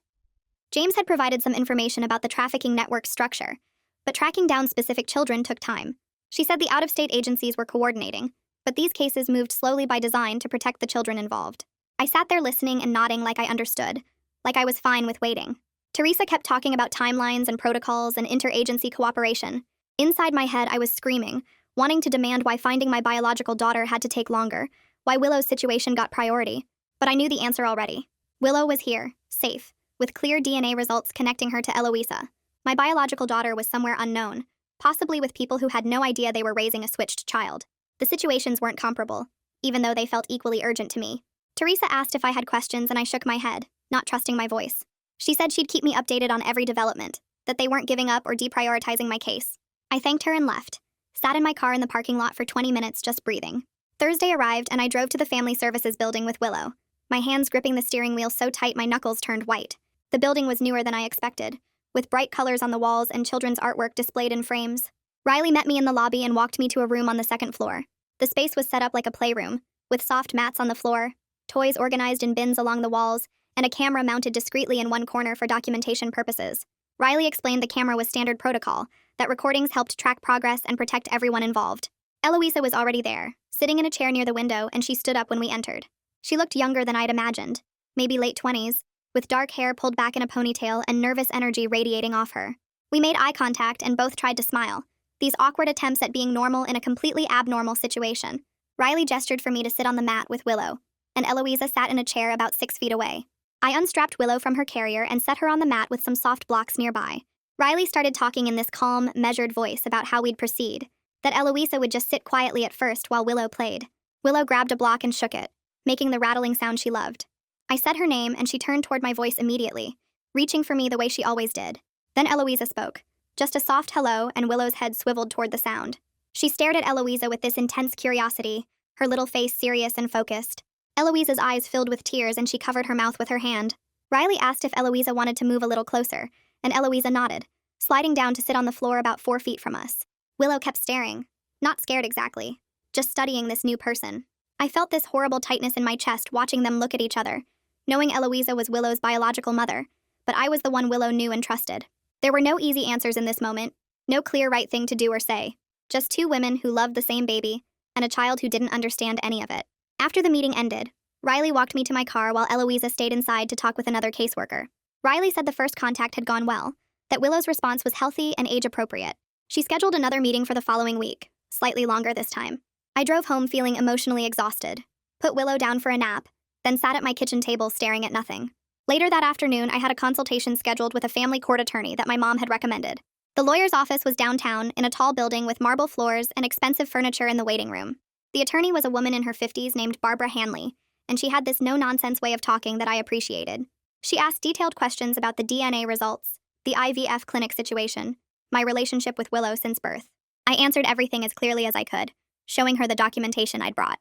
James had provided some information about the trafficking network's structure, but tracking down specific children took time. She said the out-of-state agencies were coordinating, but these cases moved slowly by design to protect the children involved. I sat there listening and nodding like I understood, like I was fine with waiting. Teresa kept talking about timelines and protocols and interagency cooperation. Inside my head, I was screaming, wanting to demand why finding my biological daughter had to take longer, why Willow's situation got priority. But I knew the answer already. Willow was here, safe, with clear DNA results connecting her to Eloisa. My biological daughter was somewhere unknown, possibly with people who had no idea they were raising a switched child. The situations weren't comparable, even though they felt equally urgent to me. Teresa asked if I had questions and I shook my head, not trusting my voice. She said she'd keep me updated on every development, that they weren't giving up or deprioritizing my case. I thanked her and left. Sat in my car in the parking lot for 20 minutes just breathing. Thursday arrived and I drove to the Family Services building with Willow, my hands gripping the steering wheel so tight my knuckles turned white. The building was newer than I expected, with bright colors on the walls and children's artwork displayed in frames. Riley met me in the lobby and walked me to a room on the second floor. The space was set up like a playroom, with soft mats on the floor, toys organized in bins along the walls, and a camera mounted discreetly in one corner for documentation purposes. Riley explained the camera was standard protocol, that recordings helped track progress and protect everyone involved. Eloisa was already there, sitting in a chair near the window, and she stood up when we entered. She looked younger than I'd imagined, maybe late 20s, with dark hair pulled back in a ponytail and nervous energy radiating off her. We made eye contact and both tried to smile, these awkward attempts at being normal in a completely abnormal situation. Riley gestured for me to sit on the mat with Willow, and Eloisa sat in a chair about 6 feet away. I unstrapped Willow from her carrier and set her on the mat with some soft blocks nearby. Riley started talking in this calm, measured voice about how we'd proceed, that Eloisa would just sit quietly at first while Willow played. Willow grabbed a block and shook it, making the rattling sound she loved. I said her name and she turned toward my voice immediately, reaching for me the way she always did. Then Eloisa spoke. Just a soft hello, and Willow's head swiveled toward the sound. She stared at Eloisa with this intense curiosity, her little face serious and focused. Eloisa's eyes filled with tears and she covered her mouth with her hand. Riley asked if Eloisa wanted to move a little closer, and Eloisa nodded, sliding down to sit on the floor about 4 feet from us. Willow kept staring, not scared exactly, just studying this new person. I felt this horrible tightness in my chest watching them look at each other, knowing Eloisa was Willow's biological mother, but I was the one Willow knew and trusted. There were no easy answers in this moment, no clear right thing to do or say, just two women who loved the same baby, and a child who didn't understand any of it. After the meeting ended, Riley walked me to my car while Eloisa stayed inside to talk with another caseworker. Riley said the first contact had gone well, that Willow's response was healthy and age-appropriate. She scheduled another meeting for the following week, slightly longer this time. I drove home feeling emotionally exhausted, put Willow down for a nap, then sat at my kitchen table staring at nothing. Later that afternoon, I had a consultation scheduled with a family court attorney that my mom had recommended. The lawyer's office was downtown in a tall building with marble floors and expensive furniture in the waiting room. The attorney was a woman in her 50s named Barbara Hanley, and she had this no-nonsense way of talking that I appreciated. She asked detailed questions about the DNA results, the IVF clinic situation, my relationship with Willow since birth. I answered everything as clearly as I could, showing her the documentation I'd brought.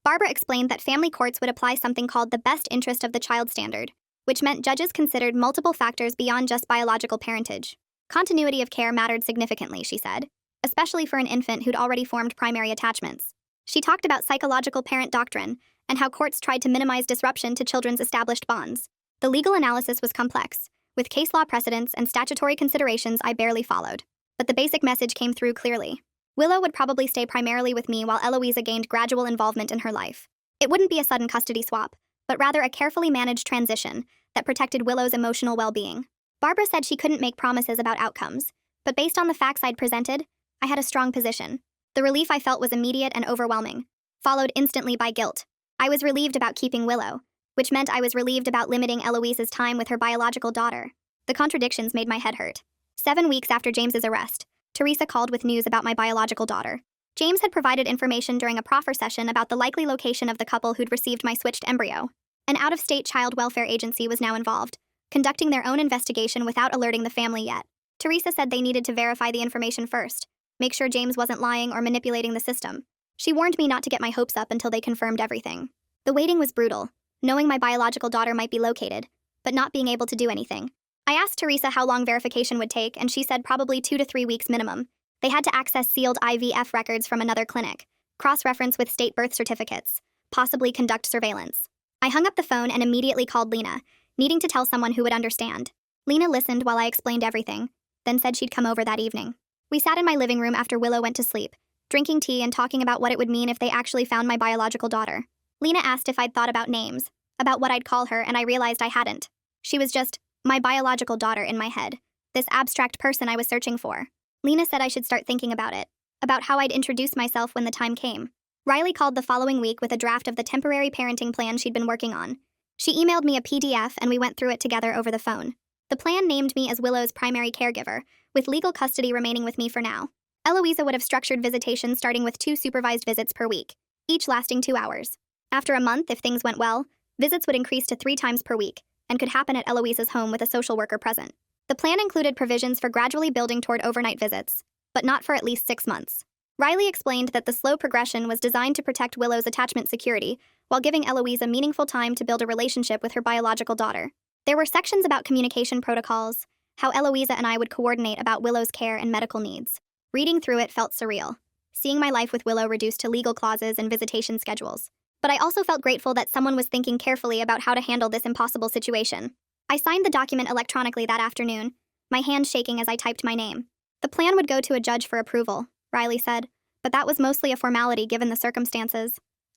Barbara explained that family courts would apply something called the best interest of the child standard, which meant judges considered multiple factors beyond just biological parentage. Continuity of care mattered significantly, she said, especially for an infant who'd already formed primary attachments. She talked about psychological parent doctrine and how courts tried to minimize disruption to children's established bonds. The legal analysis was complex, with case law precedents and statutory considerations I barely followed. But the basic message came through clearly. Willow would probably stay primarily with me while Eloisa gained gradual involvement in her life. It wouldn't be a sudden custody swap, but rather a carefully managed transition that protected Willow's emotional well-being. Barbara said she couldn't make promises about outcomes, but based on the facts I'd presented, I had a strong position. The relief I felt was immediate and overwhelming, followed instantly by guilt. I was relieved about keeping Willow, which meant I was relieved about limiting Eloisa's time with her biological daughter. The contradictions made my head hurt. 7 weeks after James's arrest, Teresa called with news about my biological daughter. James had provided information during a proffer session about the likely location of the couple who'd received my switched embryo. An out-of-state child welfare agency was now involved, conducting their own investigation without alerting the family yet. Teresa said they needed to verify the information first, make sure James wasn't lying or manipulating the system. She warned me not to get my hopes up until they confirmed everything. The waiting was brutal, knowing my biological daughter might be located, but not being able to do anything. I asked Teresa how long verification would take, and she said probably 2 to 3 weeks minimum. They had to access sealed IVF records from another clinic, cross-reference with state birth certificates, possibly conduct surveillance. I hung up the phone and immediately called Lena, needing to tell someone who would understand. Lena listened while I explained everything, then said she'd come over that evening. We sat in my living room after Willow went to sleep, drinking tea and talking about what it would mean if they actually found my biological daughter. Lena asked if I'd thought about names, about what I'd call her, and I realized I hadn't. She was just my biological daughter in my head, this abstract person I was searching for. Lena said I should start thinking about it, about how I'd introduce myself when the time came. Riley called the following week with a draft of the temporary parenting plan she'd been working on. She emailed me a PDF and we went through it together over the phone. The plan named me as Willow's primary caregiver, with legal custody remaining with me for now. Eloisa would have structured visitations starting with 2 supervised visits per week, each lasting 2 hours. After a month, if things went well, visits would increase to 3 times per week, and could happen at Eloisa's home with a social worker present. The plan included provisions for gradually building toward overnight visits, but not for at least 6 months. Riley explained that the slow progression was designed to protect Willow's attachment security, while giving Eloisa meaningful time to build a relationship with her biological daughter. There were sections about communication protocols, how Eloisa and I would coordinate about Willow's care and medical needs. Reading through it felt surreal, seeing my life with Willow reduced to legal clauses and visitation schedules. But I also felt grateful that someone was thinking carefully about how to handle this impossible situation. I signed the document electronically that afternoon, my hand shaking as I typed my name. The plan would go to a judge for approval, Riley said, but that was mostly a formality given the circumstances.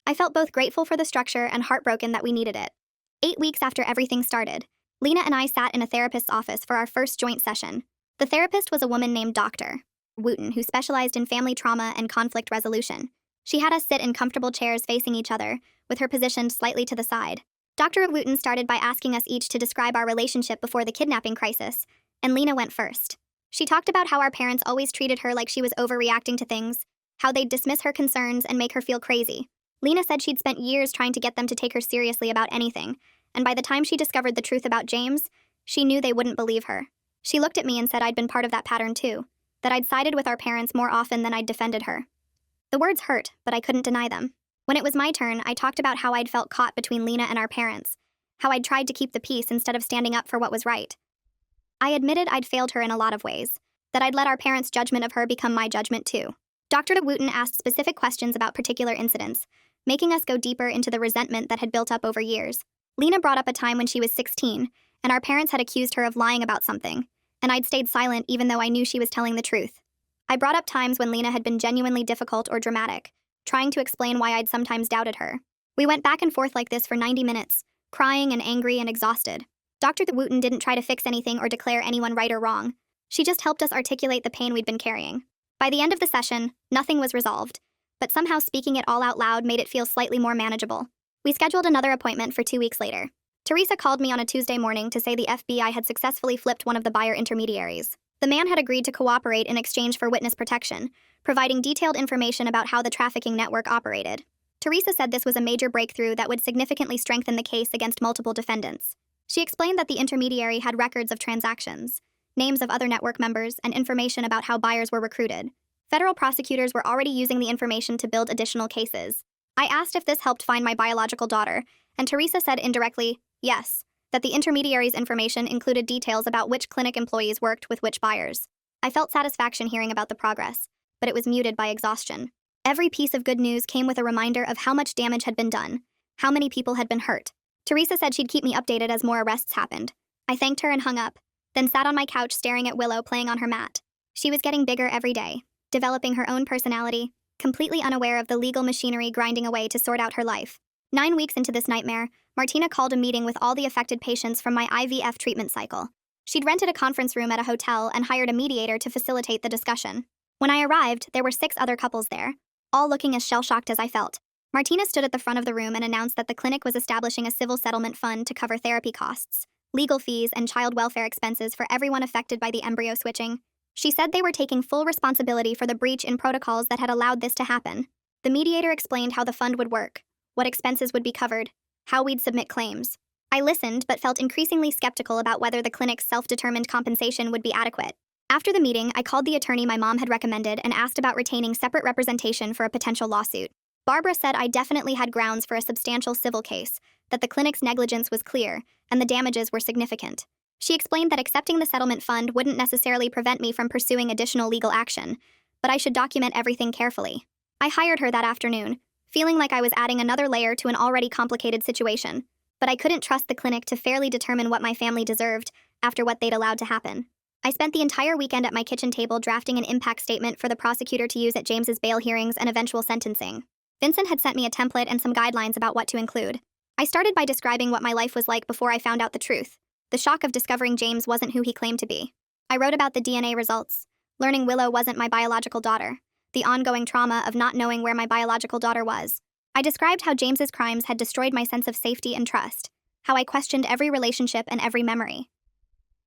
I felt both grateful for the structure and heartbroken that we needed it. 8 weeks after everything started, Lena and I sat in a therapist's office for our first joint session. The therapist was a woman named Dr. Wooten, who specialized in family trauma and conflict resolution. She had us sit in comfortable chairs facing each other, with her positioned slightly to the side. Dr. Wooten started by asking us each to describe our relationship before the kidnapping crisis, and Lena went first. She talked about how our parents always treated her like she was overreacting to things, how they'd dismiss her concerns and make her feel crazy. Lena said she'd spent years trying to get them to take her seriously about anything, and by the time she discovered the truth about James, she knew they wouldn't believe her. She looked at me and said I'd been part of that pattern too, that I'd sided with our parents more often than I'd defended her. The words hurt, but I couldn't deny them. When it was my turn, I talked about how I'd felt caught between Lena and our parents, how I'd tried to keep the peace instead of standing up for what was right. I admitted I'd failed her in a lot of ways, that I'd let our parents' judgment of her become my judgment too. Dr. Wooten asked specific questions about particular incidents, making us go deeper into the resentment that had built up over years. Lena brought up a time when she was 16, and our parents had accused her of lying about something, and I'd stayed silent even though I knew she was telling the truth. I brought up times when Lena had been genuinely difficult or dramatic, trying to explain why I'd sometimes doubted her. We went back and forth like this for 90 minutes, crying and angry and exhausted. Dr. Wooten didn't try to fix anything or declare anyone right or wrong. She just helped us articulate the pain we'd been carrying. By the end of the session, nothing was resolved, but somehow speaking it all out loud made it feel slightly more manageable. We scheduled another appointment for 2 weeks later. Teresa called me on a Tuesday morning to say the FBI had successfully flipped one of the buyer intermediaries. The man had agreed to cooperate in exchange for witness protection, providing detailed information about how the trafficking network operated. Teresa said this was a major breakthrough that would significantly strengthen the case against multiple defendants. She explained that the intermediary had records of transactions, names of other network members, and information about how buyers were recruited. Federal prosecutors were already using the information to build additional cases. I asked if this helped find my biological daughter, and Teresa said indirectly, yes, that the intermediary's information included details about which clinic employees worked with which buyers. I felt satisfaction hearing about the progress, but it was muted by exhaustion. Every piece of good news came with a reminder of how much damage had been done, how many people had been hurt. Teresa said she'd keep me updated as more arrests happened. I thanked her and hung up, then sat on my couch staring at Willow playing on her mat. She was getting bigger every day, developing her own personality, completely unaware of the legal machinery grinding away to sort out her life. 9 weeks into this nightmare, Martina called a meeting with all the affected patients from my IVF treatment cycle. She'd rented a conference room at a hotel and hired a mediator to facilitate the discussion. When I arrived, there were 6 other couples there, all looking as shell-shocked as I felt. Martina stood at the front of the room and announced that the clinic was establishing a civil settlement fund to cover therapy costs, legal fees, and child welfare expenses for everyone affected by the embryo switching. She said they were taking full responsibility for the breach in protocols that had allowed this to happen. The mediator explained how the fund would work, what expenses would be covered, how we'd submit claims. I listened but felt increasingly skeptical about whether the clinic's self-determined compensation would be adequate. After the meeting, I called the attorney my mom had recommended and asked about retaining separate representation for a potential lawsuit. Barbara said I definitely had grounds for a substantial civil case, that the clinic's negligence was clear, and the damages were significant. She explained that accepting the settlement fund wouldn't necessarily prevent me from pursuing additional legal action, but I should document everything carefully. I hired her that afternoon, feeling like I was adding another layer to an already complicated situation, but I couldn't trust the clinic to fairly determine what my family deserved after what they'd allowed to happen. I spent the entire weekend at my kitchen table drafting an impact statement for the prosecutor to use at James's bail hearings and eventual sentencing. Vincent had sent me a template and some guidelines about what to include. I started by describing what my life was like before I found out the truth. The shock of discovering James wasn't who he claimed to be. I wrote about the DNA results, learning Willow wasn't my biological daughter, the ongoing trauma of not knowing where my biological daughter was. I described how James's crimes had destroyed my sense of safety and trust, how I questioned every relationship and every memory.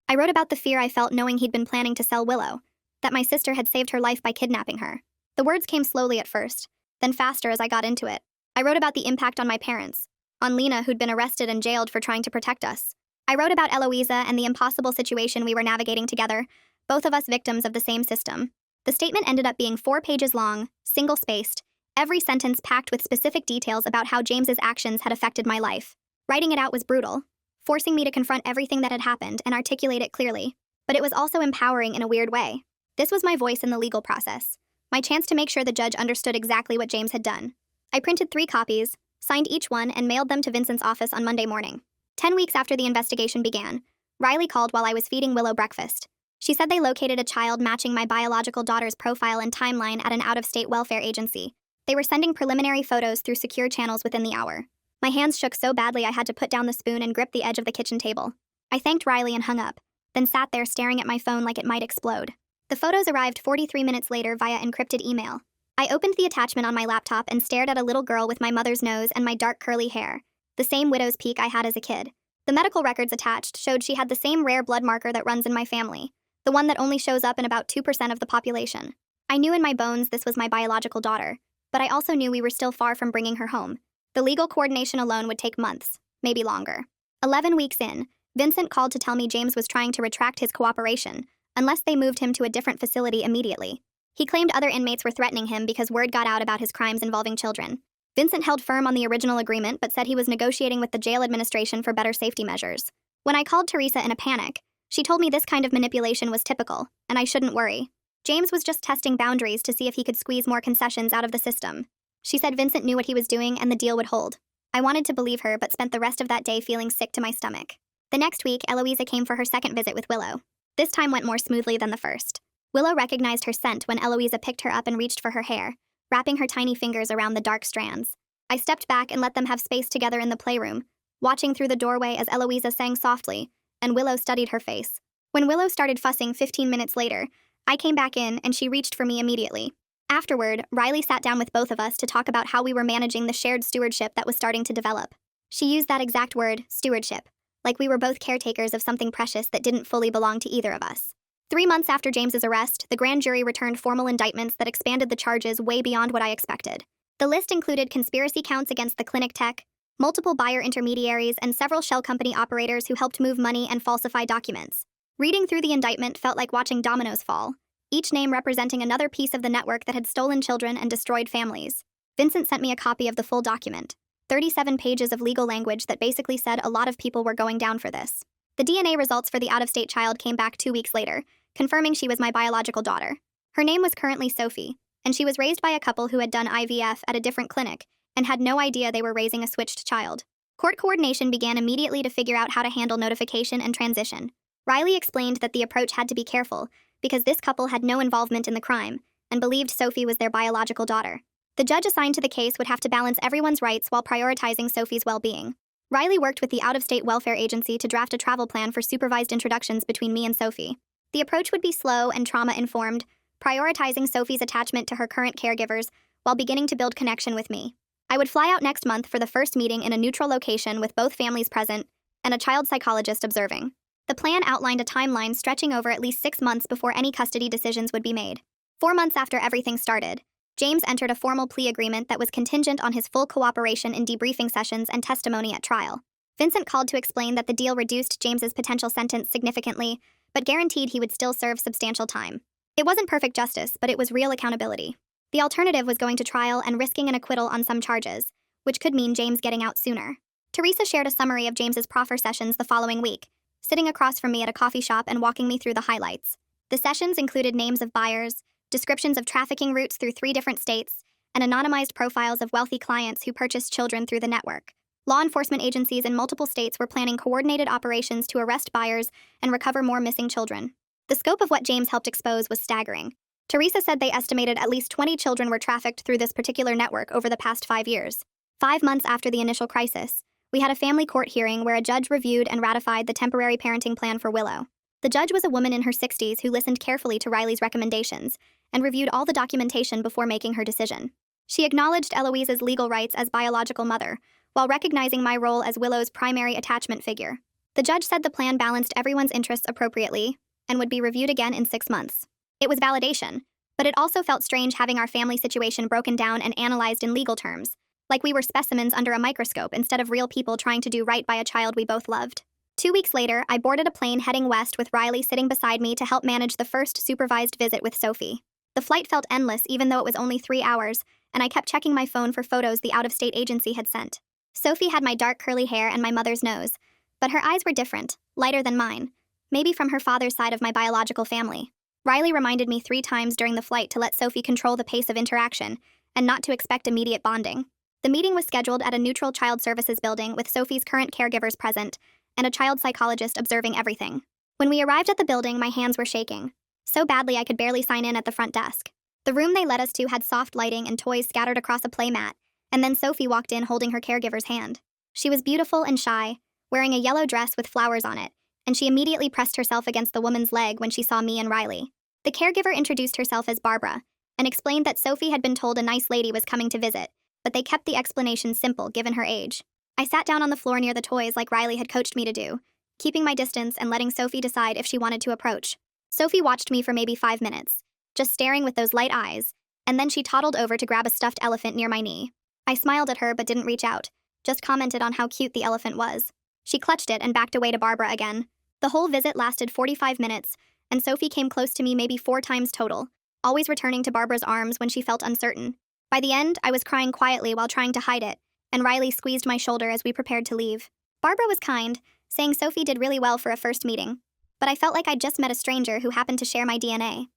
I wrote about the fear I felt knowing he'd been planning to sell Willow, that my sister had saved her life by kidnapping her. The words came slowly at first, then faster as I got into it. I wrote about the impact on my parents, on Lena, who'd been arrested and jailed for trying to protect us. I wrote about Eloisa and the impossible situation we were navigating together, both of us victims of the same system. The statement ended up being 4 pages long, single-spaced, every sentence packed with specific details about how James's actions had affected my life. Writing it out was brutal, forcing me to confront everything that had happened and articulate it clearly. But it was also empowering in a weird way. This was my voice in the legal process, my chance to make sure the judge understood exactly what James had done. I printed 3 copies, signed each one, and mailed them to Vincent's office on Monday morning. 10 weeks after the investigation began, Riley called while I was feeding Willow breakfast. She said they located a child matching my biological daughter's profile and timeline at an out-of-state welfare agency. They were sending preliminary photos through secure channels within the hour. My hands shook so badly I had to put down the spoon and grip the edge of the kitchen table. I thanked Riley and hung up, then sat there staring at my phone like it might explode. The photos arrived 43 minutes later via encrypted email. I opened the attachment on my laptop and stared at a little girl with my mother's nose and my dark curly hair, the same widow's peak I had as a kid. The medical records attached showed she had the same rare blood marker that runs in my family, the one that only shows up in about 2% of the population. I knew in my bones this was my biological daughter, but I also knew we were still far from bringing her home. The legal coordination alone would take months, maybe longer. 11 weeks in, Vincent called to tell me James was trying to retract his cooperation, unless they moved him to a different facility immediately. He claimed other inmates were threatening him because word got out about his crimes involving children. Vincent held firm on the original agreement but said he was negotiating with the jail administration for better safety measures. When I called Teresa in a panic, she told me this kind of manipulation was typical, and I shouldn't worry. James was just testing boundaries to see if he could squeeze more concessions out of the system. She said Vincent knew what he was doing and the deal would hold. I wanted to believe her but spent the rest of that day feeling sick to my stomach. The next week, Eloisa came for her second visit with Willow. This time went more smoothly than the first. Willow recognized her scent when Eloisa picked her up and reached for her hair, wrapping her tiny fingers around the dark strands. I stepped back and let them have space together in the playroom, watching through the doorway as Eloisa sang softly, and Willow studied her face. When Willow started fussing 15 minutes later, I came back in and she reached for me immediately. Afterward, Riley sat down with both of us to talk about how we were managing the shared stewardship that was starting to develop. She used that exact word, stewardship, like we were both caretakers of something precious that didn't fully belong to either of us. 3 months after James's arrest, the grand jury returned formal indictments that expanded the charges way beyond what I expected. The list included conspiracy counts against the clinic tech, multiple buyer intermediaries, and several shell company operators who helped move money and falsify documents. Reading through the indictment felt like watching dominoes fall, each name representing another piece of the network that had stolen children and destroyed families. Vincent sent me a copy of the full document, 37 pages of legal language that basically said a lot of people were going down for this. The DNA results for the out-of-state child came back 2 weeks later, confirming she was my biological daughter. Her name was currently Sophie, and she was raised by a couple who had done IVF at a different clinic and had no idea they were raising a switched child. Court coordination began immediately to figure out how to handle notification and transition. Riley explained that the approach had to be careful because this couple had no involvement in the crime and believed Sophie was their biological daughter. The judge assigned to the case would have to balance everyone's rights while prioritizing Sophie's well-being. Riley worked with the out-of-state welfare agency to draft a travel plan for supervised introductions between me and Sophie. The approach would be slow and trauma-informed, prioritizing Sophie's attachment to her current caregivers while beginning to build connection with me. I would fly out next month for the first meeting in a neutral location with both families present and a child psychologist observing. The plan outlined a timeline stretching over at least 6 months before any custody decisions would be made. 4 months after everything started, James entered a formal plea agreement that was contingent on his full cooperation in debriefing sessions and testimony at trial. Vincent called to explain that the deal reduced James's potential sentence significantly, but guaranteed he would still serve substantial time. It wasn't perfect justice, but it was real accountability. The alternative was going to trial and risking an acquittal on some charges, which could mean James getting out sooner. Teresa shared a summary of James's proffer sessions the following week, sitting across from me at a coffee shop and walking me through the highlights. The sessions included names of buyers, descriptions of trafficking routes through 3 different states, and anonymized profiles of wealthy clients who purchased children through the network. Law enforcement agencies in multiple states were planning coordinated operations to arrest buyers and recover more missing children. The scope of what James helped expose was staggering. Teresa said they estimated at least 20 children were trafficked through this particular network over the past 5 years. 5 months after the initial crisis, we had a family court hearing where a judge reviewed and ratified the temporary parenting plan for Willow. The judge was a woman in her 60s who listened carefully to Riley's recommendations and reviewed all the documentation before making her decision. She acknowledged Eloise's legal rights as biological mother, while recognizing my role as Willow's primary attachment figure. The judge said the plan balanced everyone's interests appropriately and would be reviewed again in 6 months. It was validation, but it also felt strange having our family situation broken down and analyzed in legal terms, like we were specimens under a microscope instead of real people trying to do right by a child we both loved. 2 weeks later, I boarded a plane heading west with Riley sitting beside me to help manage the first supervised visit with Sophie. The flight felt endless even though it was only 3 hours, and I kept checking my phone for photos the out-of-state agency had sent. Sophie had my dark curly hair and my mother's nose, but her eyes were different, lighter than mine, maybe from her father's side of my biological family. Riley reminded me 3 times during the flight to let Sophie control the pace of interaction and not to expect immediate bonding. The meeting was scheduled at a neutral child services building with Sophie's current caregivers present and a child psychologist observing everything. When we arrived at the building, my hands were shaking, so badly I could barely sign in at the front desk. The room they led us to had soft lighting and toys scattered across a play mat, and then Sophie walked in holding her caregiver's hand. She was beautiful and shy, wearing a yellow dress with flowers on it, and she immediately pressed herself against the woman's leg when she saw me and Riley. The caregiver introduced herself as Barbara and explained that Sophie had been told a nice lady was coming to visit, but they kept the explanation simple given her age. I sat down on the floor near the toys like Riley had coached me to do, keeping my distance and letting Sophie decide if she wanted to approach. Sophie watched me for maybe 5 minutes, just staring with those light eyes, and then she toddled over to grab a stuffed elephant near my knee. I smiled at her but didn't reach out, just commented on how cute the elephant was. She clutched it and backed away to Barbara again. The whole visit lasted 45 minutes, and Sophie came close to me maybe 4 times total, always returning to Barbara's arms when she felt uncertain. By the end, I was crying quietly while trying to hide it, and Riley squeezed my shoulder as we prepared to leave. Barbara was kind, saying Sophie did really well for a first meeting, but I felt like I'd just met a stranger who happened to share my DNA.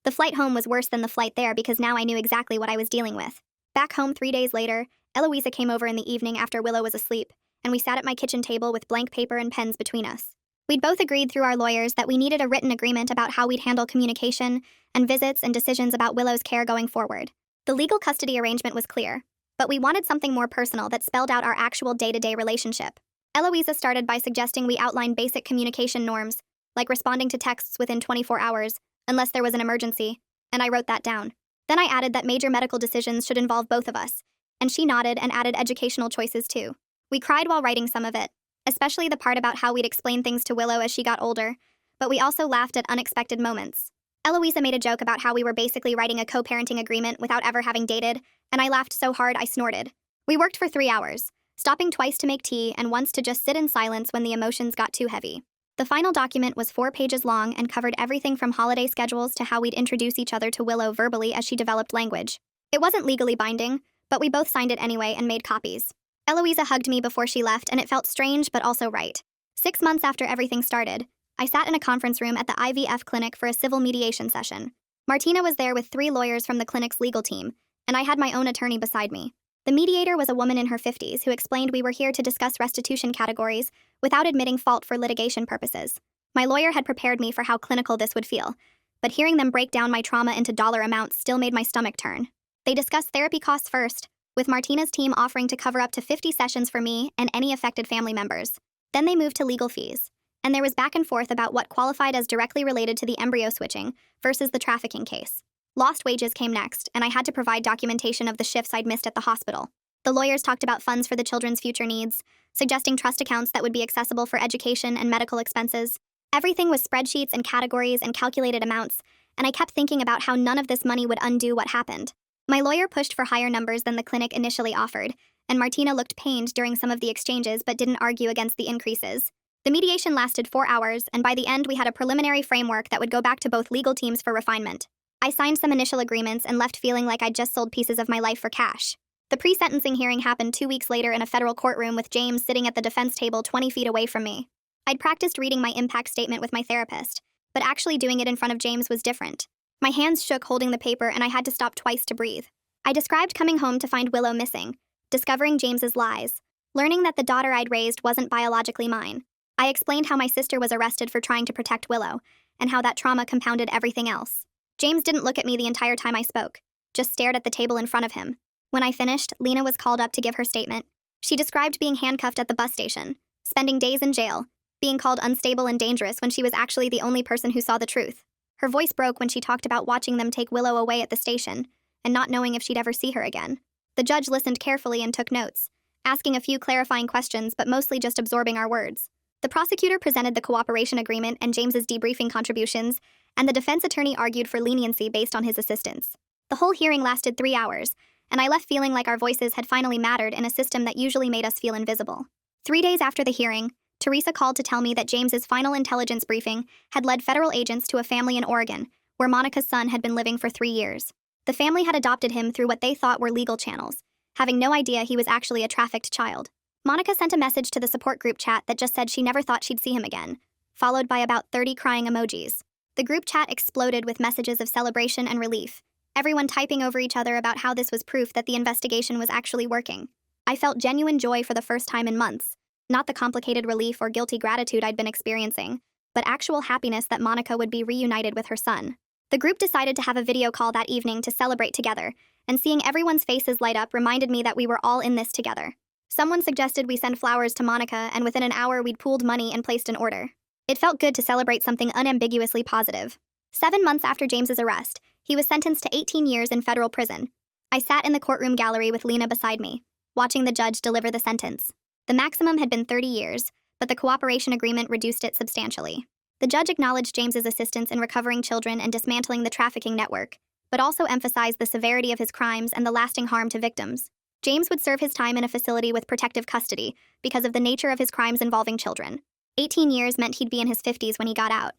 The flight home was worse than the flight there because now I knew exactly what I was dealing with. Back home 3 days later, Eloisa came over in the evening after Willow was asleep, and we sat at my kitchen table with blank paper and pens between us. We'd both agreed through our lawyers that we needed a written agreement about how we'd handle communication and visits and decisions about Willow's care going forward. The legal custody arrangement was clear, but we wanted something more personal that spelled out our actual day-to-day relationship. Eloisa started by suggesting we outline basic communication norms, like responding to texts within 24 hours, unless there was an emergency, and I wrote that down. Then I added that major medical decisions should involve both of us, and she nodded and added educational choices too. We cried while writing some of it, especially the part about how we'd explain things to Willow as she got older, but we also laughed at unexpected moments. Eloisa made a joke about how we were basically writing a co-parenting agreement without ever having dated, and I laughed so hard I snorted. We worked for 3 hours, stopping twice to make tea and once to just sit in silence when the emotions got too heavy. The final document was 4 pages long and covered everything from holiday schedules to how we'd introduce each other to Willow verbally as she developed language. It wasn't legally binding, but we both signed it anyway and made copies. Eloisa hugged me before she left, and it felt strange but also right. 6 months after everything started, I sat in a conference room at the IVF clinic for a civil mediation session. Martina was there with 3 lawyers from the clinic's legal team, and I had my own attorney beside me. The mediator was a woman in her 50s who explained we were here to discuss restitution categories without admitting fault for litigation purposes. My lawyer had prepared me for how clinical this would feel, but hearing them break down my trauma into dollar amounts still made my stomach turn. They discussed therapy costs first, with Martina's team offering to cover up to 50 sessions for me and any affected family members. Then they moved to legal fees, and there was back and forth about what qualified as directly related to the embryo switching versus the trafficking case. Lost wages came next, and I had to provide documentation of the shifts I'd missed at the hospital. The lawyers talked about funds for the children's future needs, suggesting trust accounts that would be accessible for education and medical expenses. Everything was spreadsheets and categories and calculated amounts, and I kept thinking about how none of this money would undo what happened. My lawyer pushed for higher numbers than the clinic initially offered, and Martina looked pained during some of the exchanges but didn't argue against the increases. The mediation lasted 4 hours, and by the end we had a preliminary framework that would go back to both legal teams for refinement. I signed some initial agreements and left feeling like I'd just sold pieces of my life for cash. The pre-sentencing hearing happened 2 weeks later in a federal courtroom with James sitting at the defense table 20 feet away from me. I'd practiced reading my impact statement with my therapist, but actually doing it in front of James was different. My hands shook holding the paper and I had to stop twice to breathe. I described coming home to find Willow missing, discovering James's lies, learning that the daughter I'd raised wasn't biologically mine. I explained how my sister was arrested for trying to protect Willow, and how that trauma compounded everything else. James didn't look at me the entire time I spoke, just stared at the table in front of him. When I finished, Lena was called up to give her statement. She described being handcuffed at the bus station, spending days in jail, being called unstable and dangerous when she was actually the only person who saw the truth. Her voice broke when she talked about watching them take Willow away at the station, and not knowing if she'd ever see her again. The judge listened carefully and took notes, asking a few clarifying questions but mostly just absorbing our words. The prosecutor presented the cooperation agreement and James's debriefing contributions, and the defense attorney argued for leniency based on his assistance. The whole hearing lasted 3 hours, and I left feeling like our voices had finally mattered in a system that usually made us feel invisible. 3 days after the hearing, Teresa called to tell me that James's final intelligence briefing had led federal agents to a family in Oregon, where Monica's son had been living for 3 years. The family had adopted him through what they thought were legal channels, having no idea he was actually a trafficked child. Monica sent a message to the support group chat that just said she never thought she'd see him again, followed by about 30 crying emojis. The group chat exploded with messages of celebration and relief, everyone typing over each other about how this was proof that the investigation was actually working. I felt genuine joy for the first time in months, not the complicated relief or guilty gratitude I'd been experiencing, but actual happiness that Monica would be reunited with her son. The group decided to have a video call that evening to celebrate together, and seeing everyone's faces light up reminded me that we were all in this together. Someone suggested we send flowers to Monica, and within an hour we'd pooled money and placed an order. It felt good to celebrate something unambiguously positive. 7 months after James's arrest, he was sentenced to 18 years in federal prison. I sat in the courtroom gallery with Lena beside me, watching the judge deliver the sentence. The maximum had been 30 years, but the cooperation agreement reduced it substantially. The judge acknowledged James's assistance in recovering children and dismantling the trafficking network, but also emphasized the severity of his crimes and the lasting harm to victims. James would serve his time in a facility with protective custody because of the nature of his crimes involving children. 18 years meant he'd be in his 50s when he got out,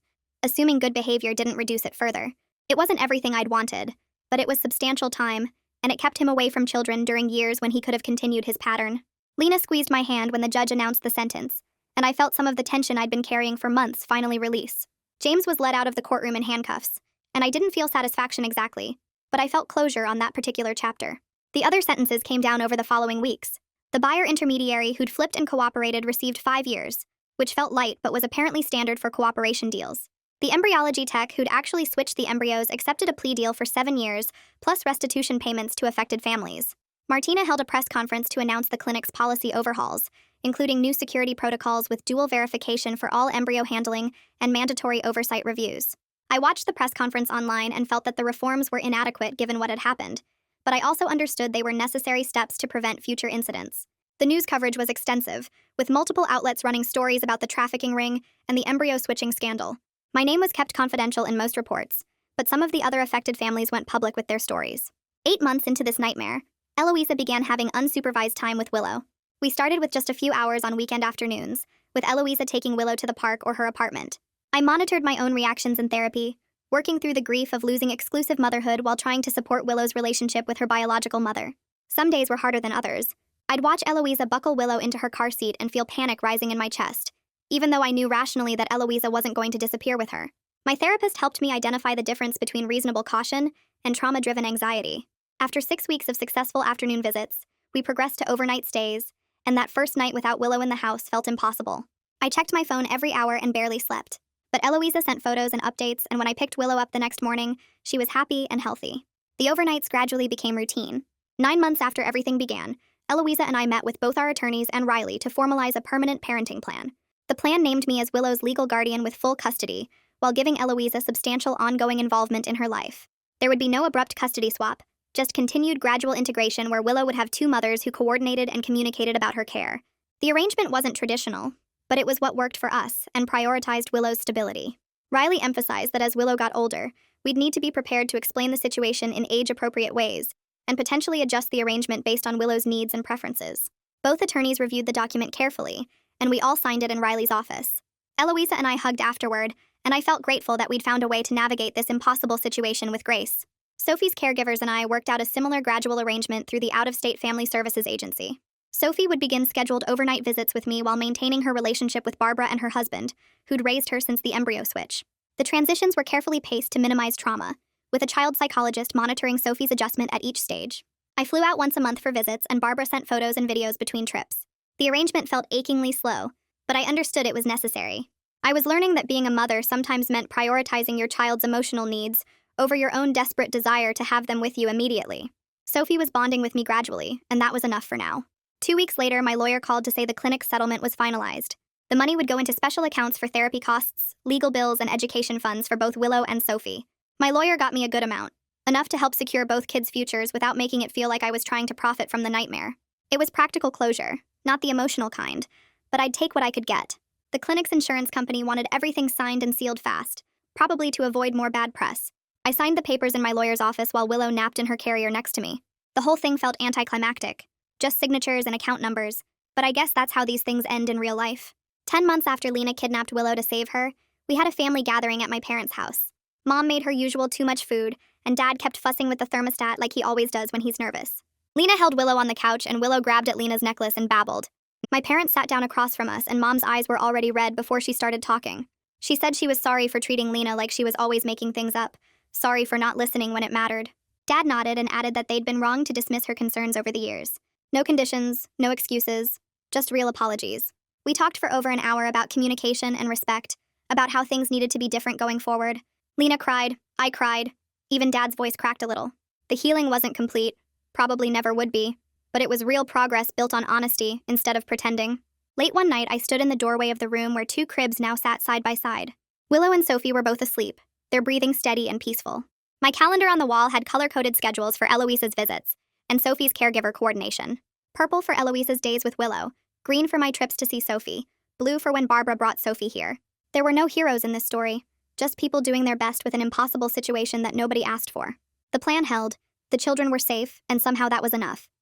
assuming good behavior didn't reduce it further. It wasn't everything I'd wanted, but it was substantial time, and it kept him away from children during years when he could have continued his pattern. Lena squeezed my hand when the judge announced the sentence, and I felt some of the tension I'd been carrying for months finally release. James was led out of the courtroom in handcuffs, and I didn't feel satisfaction exactly, but I felt closure on that particular chapter. The other sentences came down over the following weeks. The buyer intermediary who'd flipped and cooperated received 5 years, which felt light but was apparently standard for cooperation deals. The embryology tech who'd actually switched the embryos accepted a plea deal for 7 years, plus restitution payments to affected families. Martina held a press conference to announce the clinic's policy overhauls, including new security protocols with dual verification for all embryo handling and mandatory oversight reviews. I watched the press conference online and felt that the reforms were inadequate given what had happened, but I also understood they were necessary steps to prevent future incidents. The news coverage was extensive, with multiple outlets running stories about the trafficking ring and the embryo switching scandal. My name was kept confidential in most reports, but some of the other affected families went public with their stories. 8 months into this nightmare, Eloisa began having unsupervised time with Willow. We started with just a few hours on weekend afternoons, with Eloisa taking Willow to the park or her apartment. I monitored my own reactions in therapy, working through the grief of losing exclusive motherhood while trying to support Willow's relationship with her biological mother. Some days were harder than others. I'd watch Eloisa buckle Willow into her car seat and feel panic rising in my chest, even though I knew rationally that Eloisa wasn't going to disappear with her. My therapist helped me identify the difference between reasonable caution and trauma-driven anxiety. After 6 weeks of successful afternoon visits, we progressed to overnight stays, and that first night without Willow in the house felt impossible. I checked my phone every hour and barely slept, but Eloisa sent photos and updates, and when I picked Willow up the next morning, she was happy and healthy. The overnights gradually became routine. 9 months after everything began, Eloisa and I met with both our attorneys and Riley to formalize a permanent parenting plan. The plan named me as Willow's legal guardian with full custody, while giving Eloisa substantial ongoing involvement in her life. There would be no abrupt custody swap, just continued gradual integration where Willow would have 2 mothers who coordinated and communicated about her care. The arrangement wasn't traditional, but it was what worked for us and prioritized Willow's stability. Riley emphasized that as Willow got older, we'd need to be prepared to explain the situation in age-appropriate ways and potentially adjust the arrangement based on Willow's needs and preferences. Both attorneys reviewed the document carefully, and we all signed it in Riley's office. Eloisa and I hugged afterward, and I felt grateful that we'd found a way to navigate this impossible situation with grace. Sophie's caregivers and I worked out a similar gradual arrangement through the out-of-state family services agency. Sophie would begin scheduled overnight visits with me while maintaining her relationship with Barbara and her husband, who'd raised her since the embryo switch. The transitions were carefully paced to minimize trauma, with a child psychologist monitoring Sophie's adjustment at each stage. I flew out once a month for visits, and Barbara sent photos and videos between trips. The arrangement felt achingly slow, but I understood it was necessary. I was learning that being a mother sometimes meant prioritizing your child's emotional needs over your own desperate desire to have them with you immediately. Sophie was bonding with me gradually, and that was enough for now. 2 weeks later, my lawyer called to say the clinic's settlement was finalized. The money would go into special accounts for therapy costs, legal bills, and education funds for both Willow and Sophie. My lawyer got me a good amount, enough to help secure both kids' futures without making it feel like I was trying to profit from the nightmare. It was practical closure, not the emotional kind, but I'd take what I could get. The clinic's insurance company wanted everything signed and sealed fast, probably to avoid more bad press. I signed the papers in my lawyer's office while Willow napped in her carrier next to me. The whole thing felt anticlimactic, just signatures and account numbers, but I guess that's how these things end in real life. 10 months after Lena kidnapped Willow to save her, we had a family gathering at my parents' house. Mom made her usual too much food, and Dad kept fussing with the thermostat like he always does when he's nervous. Lena held Willow on the couch, and Willow grabbed at Lena's necklace and babbled. My parents sat down across from us, and Mom's eyes were already red before she started talking. She said she was sorry for treating Lena like she was always making things up, sorry for not listening when it mattered. Dad nodded and added that they'd been wrong to dismiss her concerns over the years. No conditions, no excuses, just real apologies. We talked for over an hour about communication and respect, about how things needed to be different going forward. Lena cried, I cried, even Dad's voice cracked a little. The healing wasn't complete, probably never would be, but it was real progress built on honesty instead of pretending. Late one night, I stood in the doorway of the room where 2 cribs now sat side by side. Willow and Sophie were both asleep, their breathing steady and peaceful. My calendar on the wall had color-coded schedules for Eloise's visits, and Sophie's caregiver coordination. Purple for Eloise's days with Willow, green for my trips to see Sophie, blue for when Barbara brought Sophie here. There were no heroes in this story, just people doing their best with an impossible situation that nobody asked for. The plan held, the children were safe, and somehow that was enough.